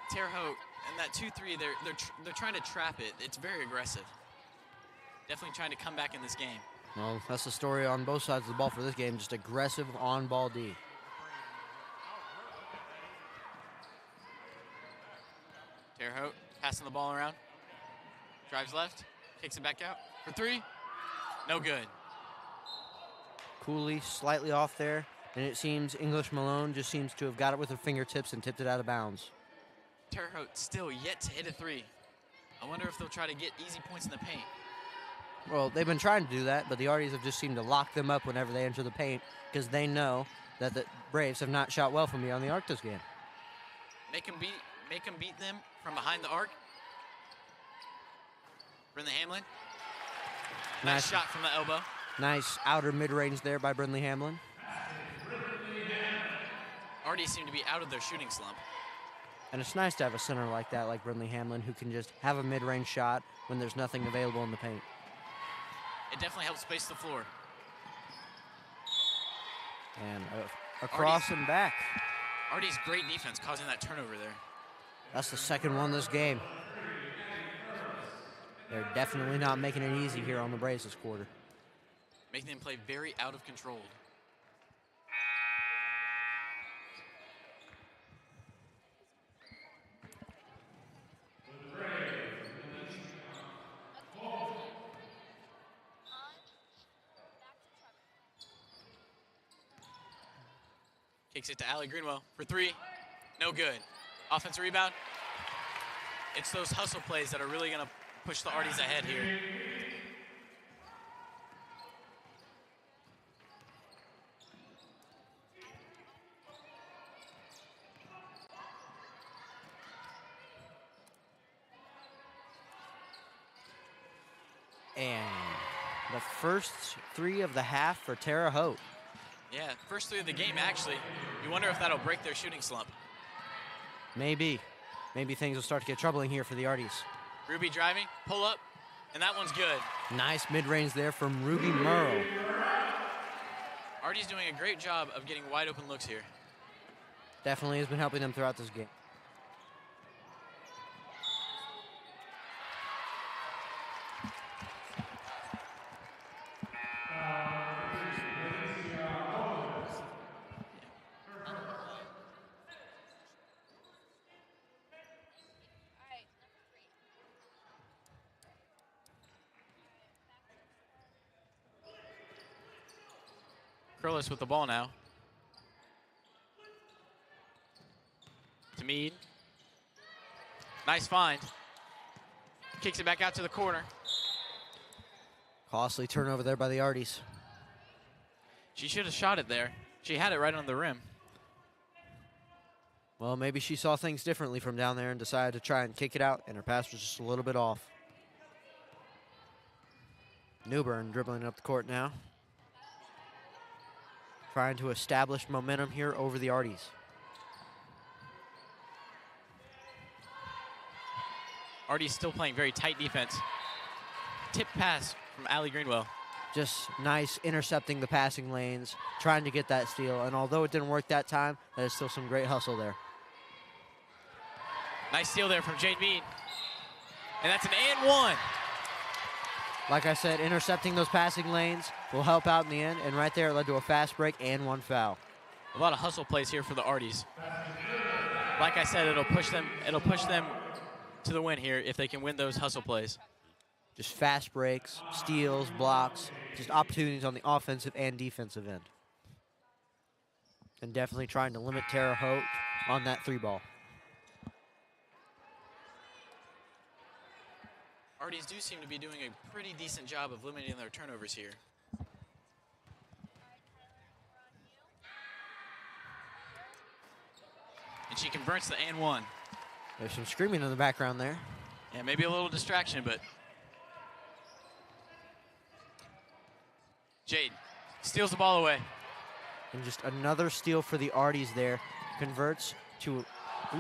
Terre Haute and that 2-3, they're trying to trap it. It's very aggressive. Definitely trying to come back in this game. Well, that's the story on both sides of the ball for this game, just aggressive on-ball D. Terre Haute passing the ball around. Drives left, kicks it back out for 3. No good. Cooley slightly off there, and it seems English Malone just seems to have got it with her fingertips and tipped it out of bounds. Terre Haute still yet to hit a 3. I wonder if they'll try to get easy points in the paint. Well, they've been trying to do that, but the Arties have just seemed to lock them up whenever they enter the paint because they know that the Braves have not shot well from beyond the arc this game. Make them beat them from behind the arc. Brindley Hamlin. Nice shot from the elbow. Nice outer mid-range there by Brindley Hamlin. Arties seem to be out of their shooting slump. And it's nice to have a center like that, like Brindley Hamlin, who can just have a mid-range shot when there's nothing available in the paint. It definitely helps space the floor. And across Arties. and back. Artie's great defense causing that turnover there. That's the second one this game. They're definitely not making it easy here on the Braves this quarter. Making them play very out of control. Kicks it to Allie Greenwell for 3. No good. Offensive rebound. It's those hustle plays that are really going to push the Arties ahead here. And the first 3 of the half for Terre Haute. Yeah, first 3 of the game, actually. You wonder if that'll break their shooting slump. Maybe. Maybe things will start to get troubling here for the Arties. Ruby driving, pull up, and that one's good. Nice mid-range there from Ruby Murrow. Artie's doing a great job of getting wide open looks here. Definitely has been helping them throughout this game. Curlis with the ball now. To Mead. Nice find. Kicks it back out to the corner. Costly turnover there by the Arties. She should have shot it there. She had it right on the rim. Well, maybe she saw things differently from down there and decided to try and kick it out, and her pass was just a little bit off. Newburn dribbling up the court now. Trying to establish momentum here over the Arties. Artie's still playing very tight defense. Tip pass from Allie Greenwell. Just nice intercepting the passing lanes, trying to get that steal. And although it didn't work that time, that is still some great hustle there. Nice steal there from Jade Mead. And that's an and 1. Like I said, intercepting those passing lanes will help out in the end. And right there, it led to a fast break and 1 foul. A lot of hustle plays here for the Arties. Like I said, it'll push them to the win here if they can win those hustle plays. Just fast breaks, steals, blocks, just opportunities on the offensive and defensive end. And definitely trying to limit Terre Haute on that 3-ball. Arties do seem to be doing a pretty decent job of limiting their turnovers here. And she converts the and one. There's some screaming in the background there. Yeah, maybe a little distraction, but Jade steals the ball away. And just another steal for the Arties there. Converts to, ooh.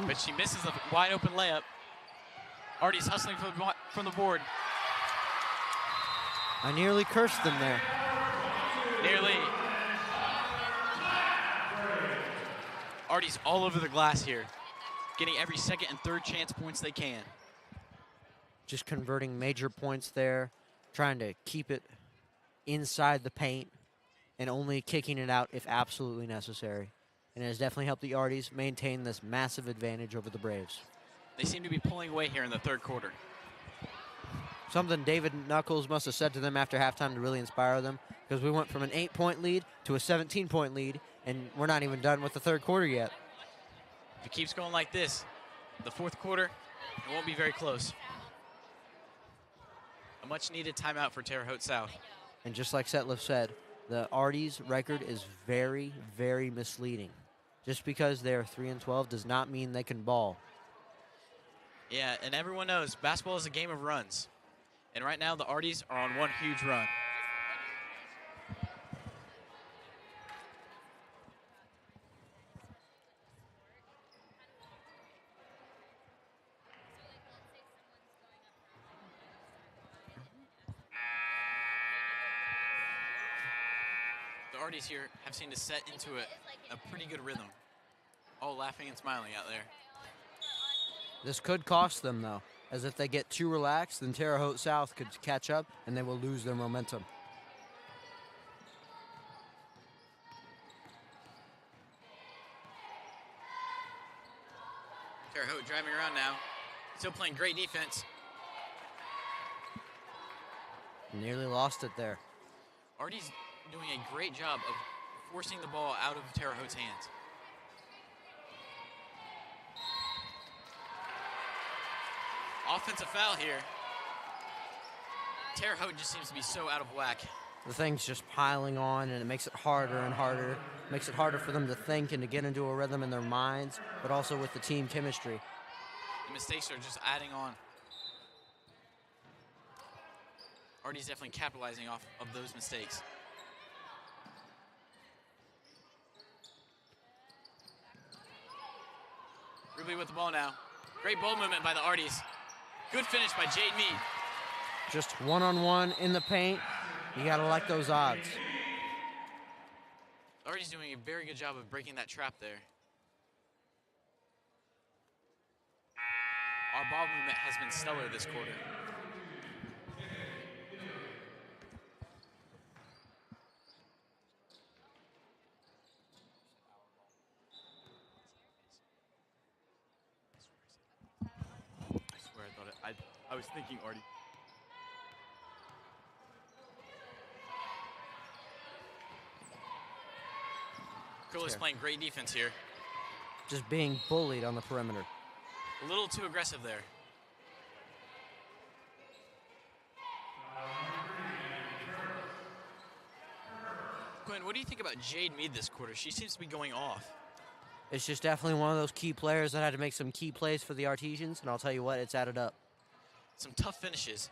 But she misses the wide open layup. Artie's hustling from the board. I nearly cursed them there. Nearly. Artie's all over the glass here, getting every second and third chance points they can. Just converting major points there, trying to keep it inside the paint and only kicking it out if absolutely necessary. And it has definitely helped the Arties maintain this massive advantage over the Braves. They seem to be pulling away here in the third quarter. Something David Knuckles must have said to them after halftime to really inspire them, because we went from an 8-point lead to a 17-point lead, and we're not even done with the third quarter yet. If it keeps going like this, the fourth quarter, it won't be very close. A much-needed timeout for Terre Haute South. And just like Setliff said, the Arties' record is very, very misleading. Just because they're 3-12 does not mean they can ball. Yeah, and everyone knows basketball is a game of runs. And right now, the Arties are on one huge run. The Arties here have seemed to set into a pretty good rhythm. All laughing and smiling out there. This could cost them, though, as if they get too relaxed, then Terre Haute South could catch up, and they will lose their momentum. Terre Haute driving around now. Still playing great defense. Nearly lost it there. Artie's doing a great job of forcing the ball out of Terre Haute's hands. Offensive foul here. Terre Haute just seems to be so out of whack. The thing's just piling on, and it makes it harder and harder. Makes it harder for them to think and to get into a rhythm in their minds, but also with the team chemistry. The mistakes are just adding on. Artie's definitely capitalizing off of those mistakes. Ruby with the ball now. Great ball movement by the Arties. Good finish by Jade Mead. Just one-on-one in the paint. You gotta like those odds. Artie's doing a very good job of breaking that trap there. Our ball movement has been stellar this quarter. I swear I thought it. I was thinking Artie. Curley's playing great defense here. Just being bullied on the perimeter. A little too aggressive there. Quinn, what do you think about Jade Mead this quarter? She seems to be going off. It's just definitely one of those key players that had to make some key plays for the Artesians, and I'll tell you what, it's added up. Some tough finishes.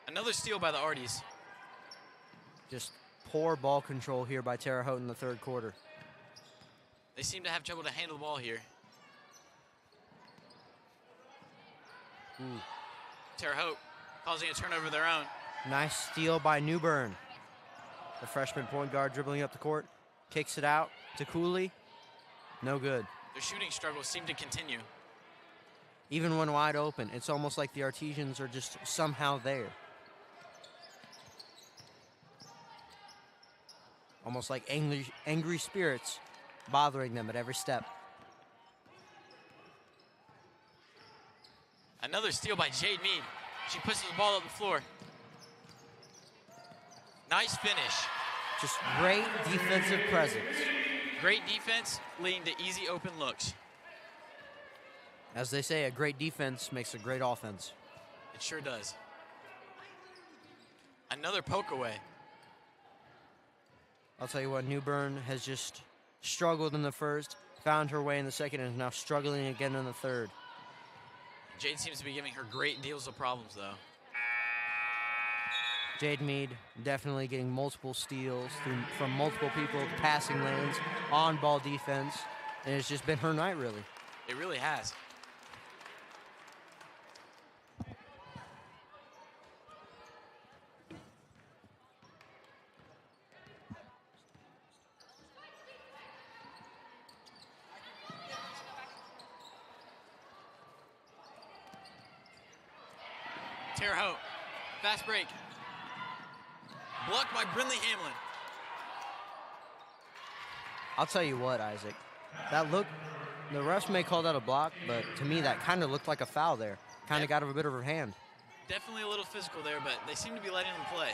Another steal by the Arties. Just poor ball control here by Terre Haute in the third quarter. They seem to have trouble to handle the ball here. Terre Haute causing a turnover of their own. Nice steal by Newburn. The freshman point guard dribbling up the court. Kicks it out to Cooley. No good. Their shooting struggles seem to continue. Even when wide open, it's almost like the Artesians are just somehow there. Almost like angry spirits bothering them at every step. Another steal by Jade Mead. She pushes the ball up the floor. Nice finish. Just great defensive presence. Great defense leading to easy open looks. As they say, a great defense makes a great offense. It sure does. Another poke away. I'll tell you what, Newburn has just struggled in the first, found her way in the second, and is now struggling again in the third. Jade seems to be giving her great deals of problems, though. Jade Mead definitely getting multiple steals from multiple people, passing lanes, on-ball defense, and it's just been her night, really. It really has. Terre Haute, fast break. Blocked by Brindley Hamlin. I'll tell you what, Isaac. That look, the refs may call that a block, but to me that kind of looked like a foul there. Kind of got a bit of her hand. Definitely a little physical there, but they seem to be letting them play.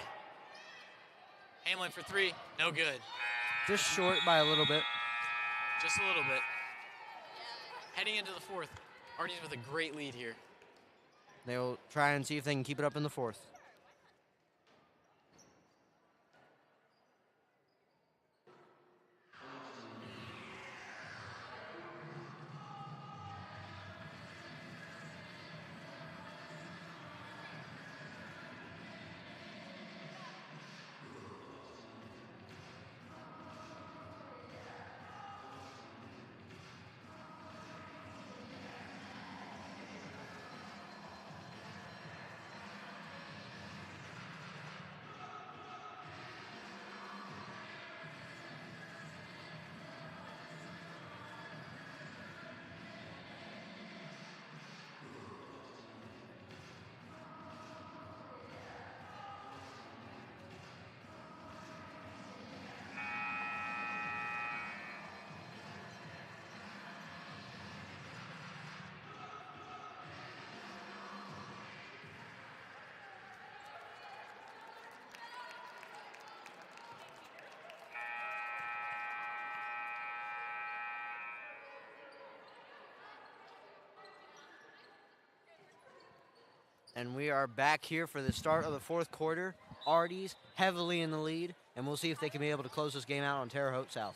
Hamlin for three, no good. Just short by a little bit. Just a little bit. Heading into the fourth, Artie's with a great lead here. They'll try and see if they can keep it up in the fourth. And we are back here for the start of the fourth quarter. Artie's heavily in the lead, and we'll see if they can be able to close this game out on Terre Haute South.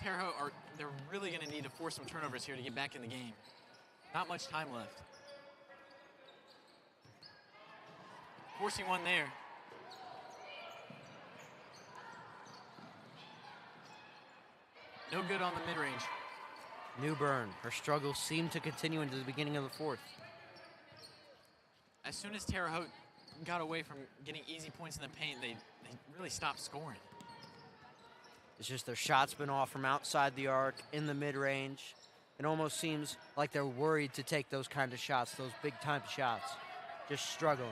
Terre Haute, they're really going to need to force some turnovers here to get back in the game. Not much time left. Forcing one there. No good on the mid-range. New Bern. Her struggles seem to continue into the beginning of the fourth. As soon as Terre Haute got away from getting easy points in the paint, they really stopped scoring. It's just their shots been off from outside the arc, in the mid-range. It almost seems like they're worried to take those kind of shots, those big-time shots. Just struggling.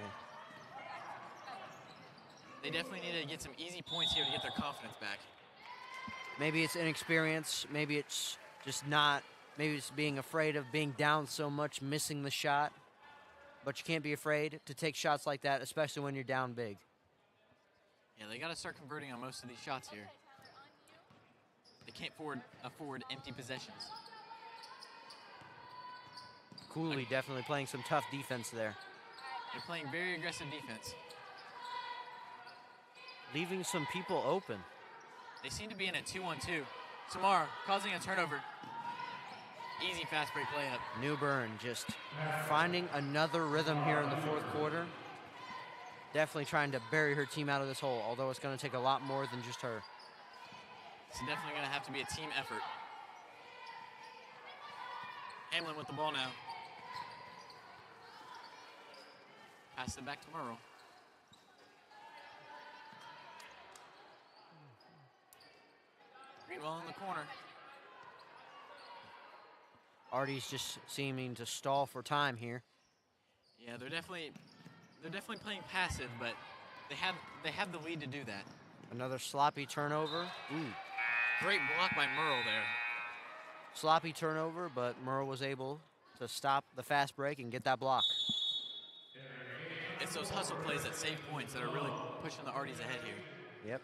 They definitely need to get some easy points here to get their confidence back. Maybe it's inexperience. Maybe it's just not. Maybe it's being afraid of being down so much, missing the shot. But you can't be afraid to take shots like that, especially when you're down big. Yeah, they got to start converting on most of these shots here. They can't afford empty possessions. Cooley definitely playing some tough defense there. They're playing very aggressive defense. Leaving some people open. They seem to be in a 2-on-2. Samar causing a turnover. Easy fast break layup. New Bern just finding another rhythm here in the fourth quarter. Definitely trying to bury her team out of this hole, although it's going to take a lot more than just her. It's definitely going to have to be a team effort. Hamlin with the ball now. Pass it back to Merle. Greenwell in the corner. Artie's just seeming to stall for time here. Yeah, they're definitely playing passive, but they have the lead to do that. Another sloppy turnover. Ooh. Great block by Merle there. Sloppy turnover, but Merle was able to stop the fast break and get that block. It's those hustle plays that save points that are really pushing the Arties ahead here. Yep.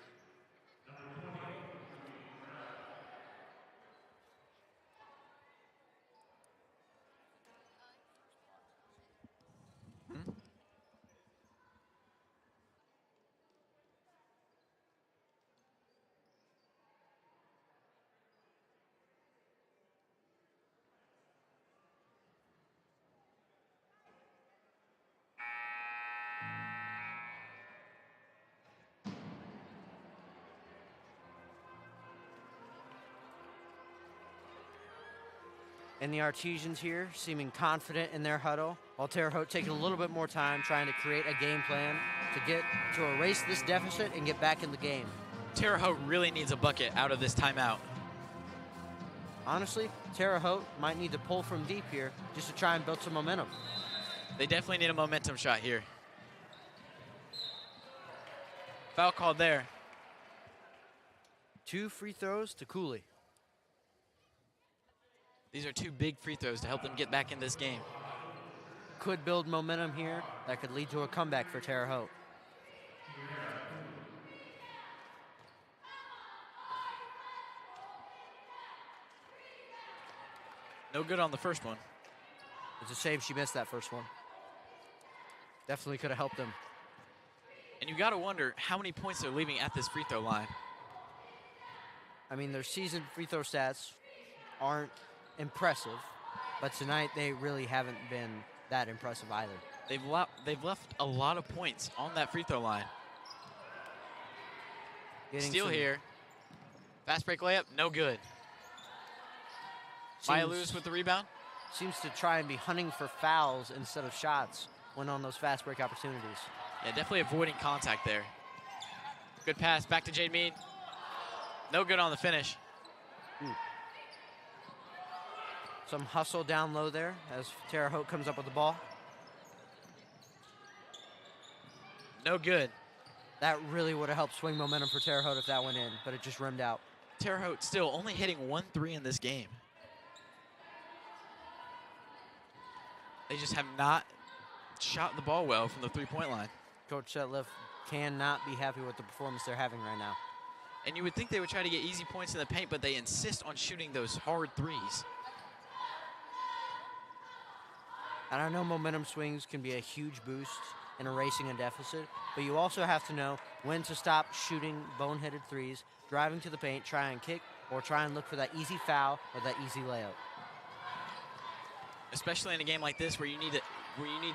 And the Artesians here seeming confident in their huddle, while Terre Haute taking a little bit more time trying to create a game plan to erase this deficit and get back in the game. Terre Haute really needs a bucket out of this timeout. Honestly, Terre Haute might need to pull from deep here just to try and build some momentum. They definitely need a momentum shot here. Foul called there. 2 free throws to Cooley. These are 2 big free throws to help them get back in this game. Could build momentum here that could lead to a comeback for Terre Haute. No good on the first one. It's a shame she missed that first one. Definitely could have helped them. And you got to wonder how many points they're leaving at this free throw line. I mean, their season free throw stats aren't impressive, but tonight they really haven't been that impressive either. They've left a lot of points on that free throw line. Steal here. Fast break layup, no good. Maya Lewis with the rebound. Seems to try and be hunting for fouls instead of shots when on those fast break opportunities. Yeah, definitely avoiding contact there. Good pass back to Jade Mead. No good on the finish. Some hustle down low there as Terre Haute comes up with the ball. No good. That really would have helped swing momentum for Terre Haute if that went in, but it just rimmed out. Terre Haute still only hitting 1 3 in this game. They just have not shot the ball well from the three-point line. Coach Setliff cannot be happy with the performance they're having right now. And you would think they would try to get easy points in the paint, but they insist on shooting those hard threes. And I know momentum swings can be a huge boost in erasing a deficit, but you also have to know when to stop shooting boneheaded threes, driving to the paint, try and kick, or try and look for that easy foul or that easy layup. Especially in a game like this where you need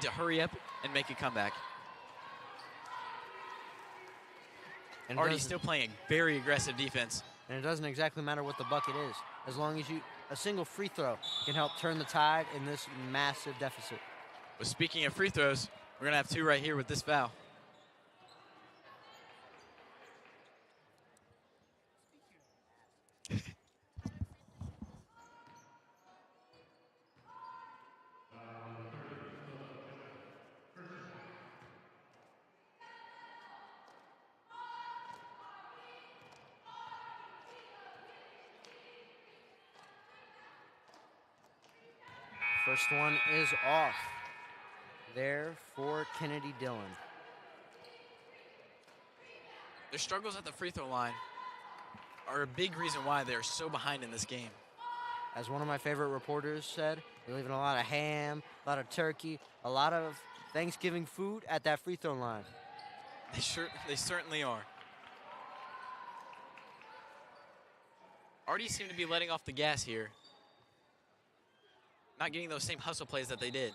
to hurry up and make a comeback. And Artie's still playing a very aggressive defense. And it doesn't exactly matter what the bucket is, as long as a single free throw can help turn the tide in this massive deficit. But speaking of free throws, we're going to have 2 right here with this foul. First one is off there for Kennedy Dillon. Their struggles at the free throw line are a big reason why they're so behind in this game. As one of my favorite reporters said, they're leaving a lot of ham, a lot of turkey, a lot of Thanksgiving food at that free throw line. They certainly are. Artie seem to be letting off the gas here. Not getting those same hustle plays that they did.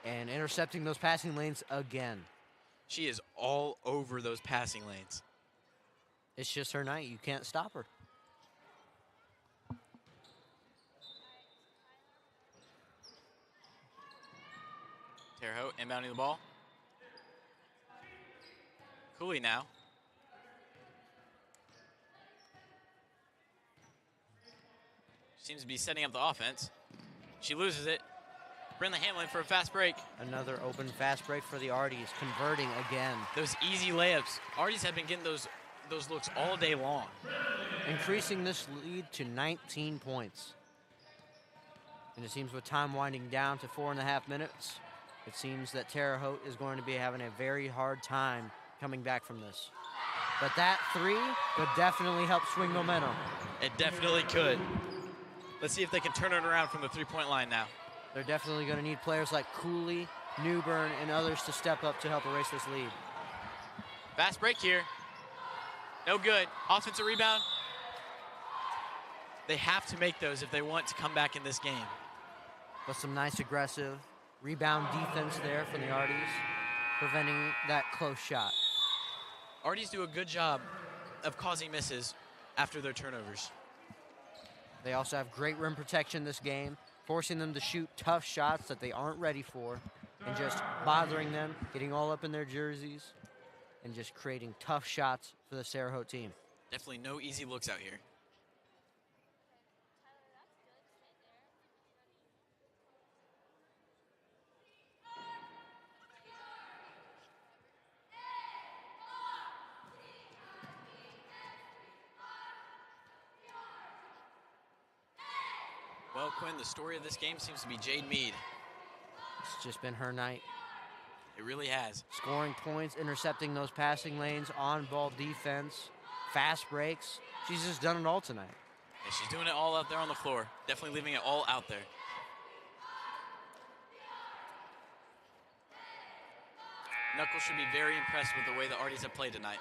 And intercepting those passing lanes again. She is all over those passing lanes. It's just her night. You can't stop her. Terre Haute inbounding the ball. Cooley now. Seems to be setting up the offense. She loses it. Brindley Hamlin for a fast break. Another open fast break for the Arties, converting again. Those easy layups. Arties have been getting those looks all day long. Increasing this lead to 19 points. And it seems with time winding down to 4.5 minutes, it seems that Terre Haute is going to be having a very hard time coming back from this. But that 3 would definitely help swing momentum. It definitely could. Let's see if they can turn it around from the three-point line now. They're definitely going to need players like Cooley, Newbern, and others to step up to help erase this lead. Fast break here. No good. Offensive rebound. They have to make those if they want to come back in this game. But some nice aggressive rebound defense there from the Arties, preventing that close shot. Arties do a good job of causing misses after their turnovers. They also have great rim protection this game, forcing them to shoot tough shots that they aren't ready for, and just bothering them, getting all up in their jerseys, and just creating tough shots for the Terre Haute team. Definitely no easy looks out here. Well, Quinn, the story of this game seems to be Jade Mead. It's just been her night. It really has. Scoring points, intercepting those passing lanes, on-ball defense, fast breaks. She's just done it all tonight. Yeah, she's doing it all out there on the floor. Definitely leaving it all out there. Knuckles should be very impressed with the way the Arties have played tonight.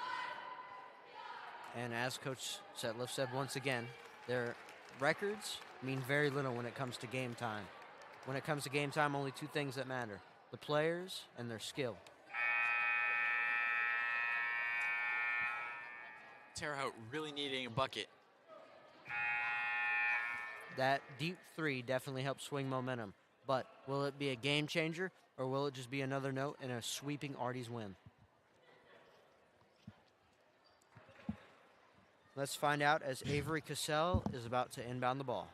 And as Coach Setliff said once again, their records mean very little when it comes to game time. When it comes to game time, only two things that matter: the players and their skill. Terre Haute really needing a bucket. That deep three definitely helps swing momentum. But will it be a game changer, or will it just be another note in a sweeping Arties win? Let's find out as Avery Cassell is about to inbound the ball.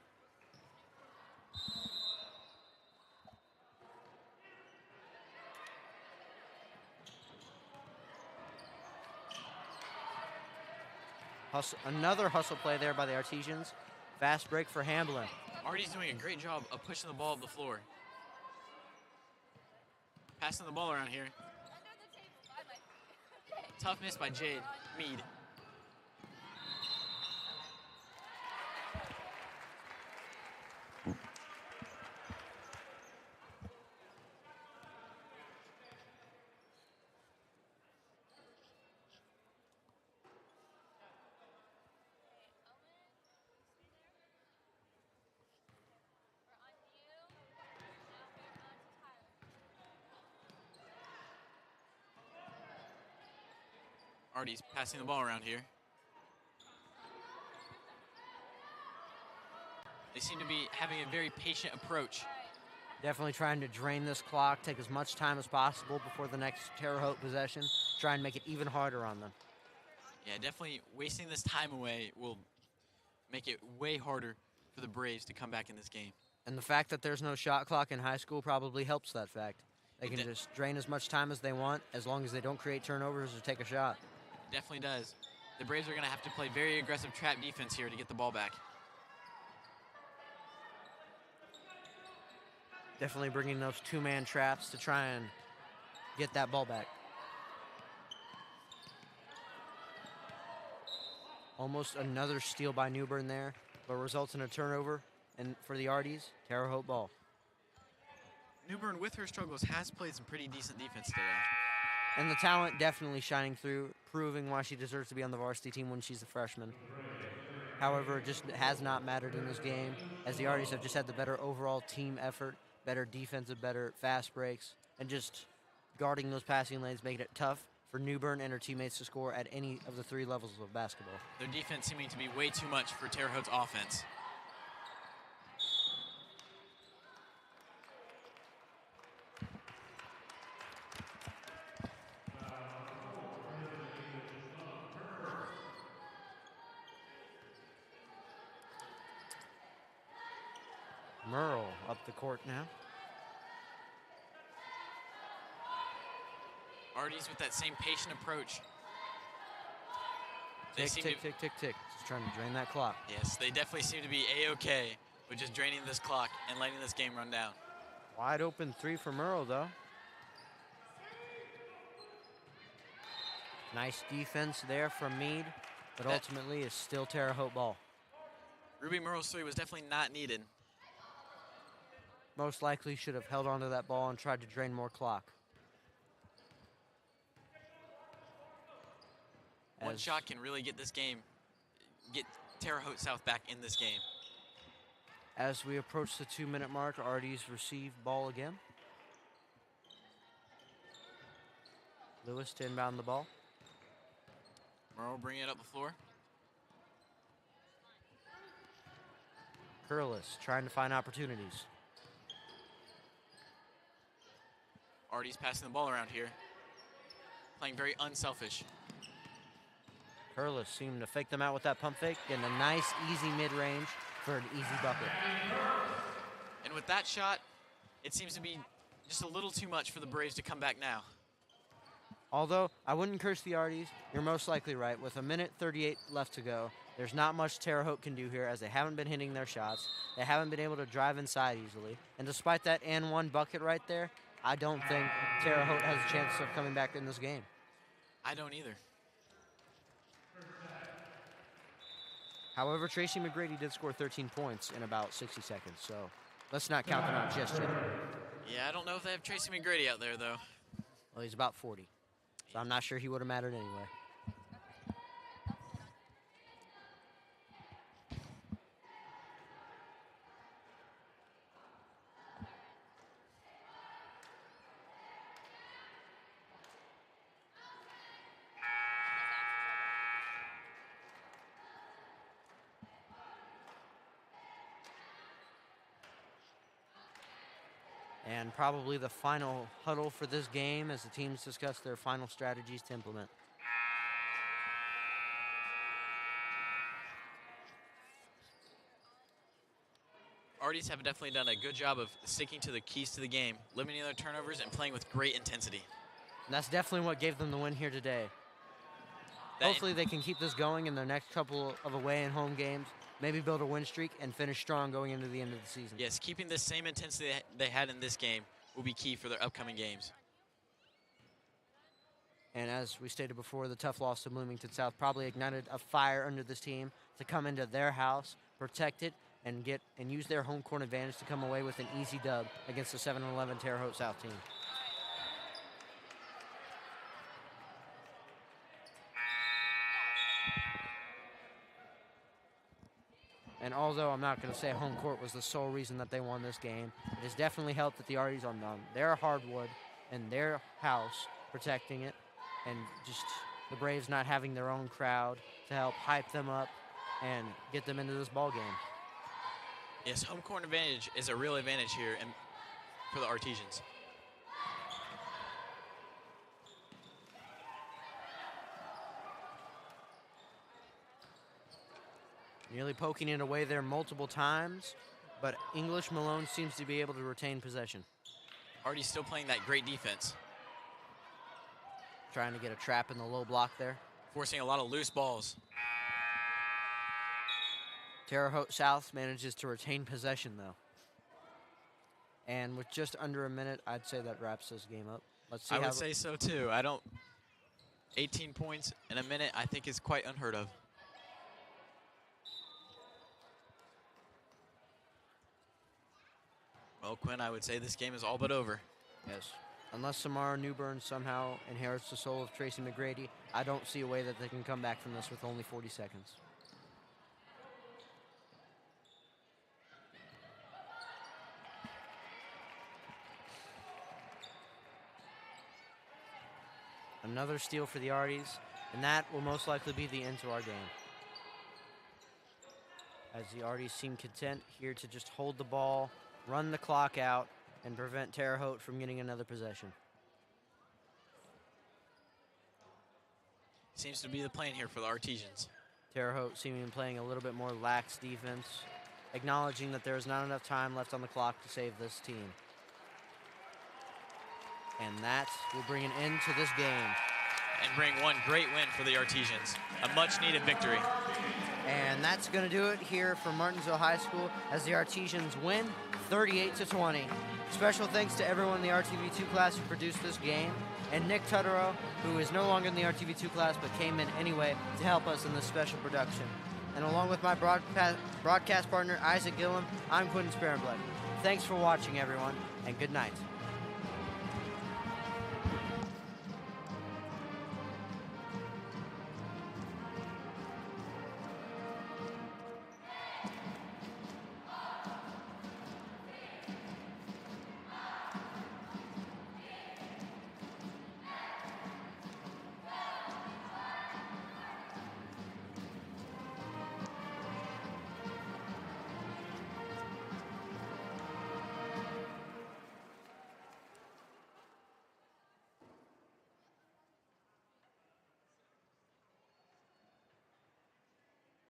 Another hustle play there by the Artesians. Fast break for Hamblin. Artie's doing a great job of pushing the ball up the floor. Passing the ball around here. Tough miss by Jade Mead. Artie's passing the ball around here. They seem to be having a very patient approach. Definitely trying to drain this clock, take as much time as possible before the next Terre Haute possession, try and make it even harder on them. Yeah, definitely wasting this time away will make it way harder for the Braves to come back in this game. And the fact that there's no shot clock in high school probably helps that fact. They can just drain as much time as they want, as long as they don't create turnovers or take a shot. Definitely does. The Braves are going to have to play very aggressive trap defense here to get the ball back. Definitely bringing those two-man traps to try and get that ball back. Almost another steal by Newbern there, but results in a turnover. And for the Arties, Terre Haute ball. Newbern, with her struggles, has played some pretty decent defense today. And the talent definitely shining through, proving why she deserves to be on the varsity team when she's a freshman. However, it just has not mattered in this game, as the Arties have just had the better overall team effort, better defensive, better fast breaks, and just guarding those passing lanes, making it tough for Newbern and her teammates to score at any of the three levels of basketball. Their defense seeming to be way too much for Terre Haute's offense. Merle up the court now. Arties with that same patient approach. Tick, tick, tick, tick, tick. Just trying to drain that clock. Yes, they definitely seem to be A-okay with just draining this clock and letting this game run down. Wide open three for Merle, though. Nice defense there from Mead, but ultimately it's still Terre Haute ball. Ruby Merle's three was definitely not needed. Most likely should have held onto that ball and tried to drain more clock. One shot can really get this game, get Terre Haute South back in this game. As we approach the 2-minute mark, Arties receive ball again. Lewis to inbound the ball. Merle bringing it up the floor. Curlis trying to find opportunities. Artie's passing the ball around here. Playing very unselfish. Curlis seemed to fake them out with that pump fake, getting a nice, easy mid-range for an easy bucket. And with that shot, it seems to be just a little too much for the Braves to come back now. Although, I wouldn't curse the Arties. You're most likely right. With 1:38 left to go, there's not much Terre Haute can do here as they haven't been hitting their shots. They haven't been able to drive inside easily. And despite that and one bucket right there, I don't think Terre Haute has a chance of coming back in this game. I don't either. However, Tracy McGrady did score 13 points in about 60 seconds, so let's not count them out just yet. Yeah, I don't know if they have Tracy McGrady out there, though. Well, he's about 40, so I'm not sure he would have mattered anyway. And probably the final huddle for this game as the teams discuss their final strategies to implement. Arties have definitely done a good job of sticking to the keys to the game, limiting their turnovers and playing with great intensity. And that's definitely what gave them the win here today. Hopefully they can keep this going in their next couple of away and home games, maybe build a win streak and finish strong going into the end of the season. Yes, keeping the same intensity they had in this game will be key for their upcoming games. And as we stated before, the tough loss to Bloomington South probably ignited a fire under this team to come into their house, protect it, and use their home court advantage to come away with an easy dub against the 7-11 Terre Haute South team. And although I'm not going to say home court was the sole reason that they won this game, it has definitely helped that the Arties on their hardwood and their house protecting it, and just the Braves not having their own crowd to help hype them up and get them into this ball game. Yes, home court advantage is a real advantage here for the Artesians. Nearly poking it away there multiple times, but English Malone seems to be able to retain possession. Artie's still playing that great defense. Trying to get a trap in the low block there. Forcing a lot of loose balls. Terre Haute South manages to retain possession, though. And with just under a minute, I'd say that wraps this game up. Let's see. I would say so, too. 18 points in a minute, I think is quite unheard of. Well, Quinn, I would say this game is all but over. Yes. Unless Samara Newbern somehow inherits the soul of Tracy McGrady, I don't see a way that they can come back from this with only 40 seconds. Another steal for the Arties, and that will most likely be the end to our game. As the Arties seem content here to just hold the ball, run the clock out, and prevent Terre Haute from getting another possession. Seems to be the plan here for the Artesians. Terre Haute seeming to be playing a little bit more lax defense, acknowledging that there is not enough time left on the clock to save this team. And that will bring an end to this game. And bring one great win for the Artesians. A much-needed victory. And that's going to do it here for Martinsville High School as the Artesians win 38-20. Special thanks to everyone in the RTV2 class who produced this game, and Nick Tutterow, who is no longer in the RTV2 class but came in anyway to help us in this special production. And along with my broadcast partner, Isaac Gillum, I'm Quentin Sparenblatt. Thanks for watching, everyone, and good night.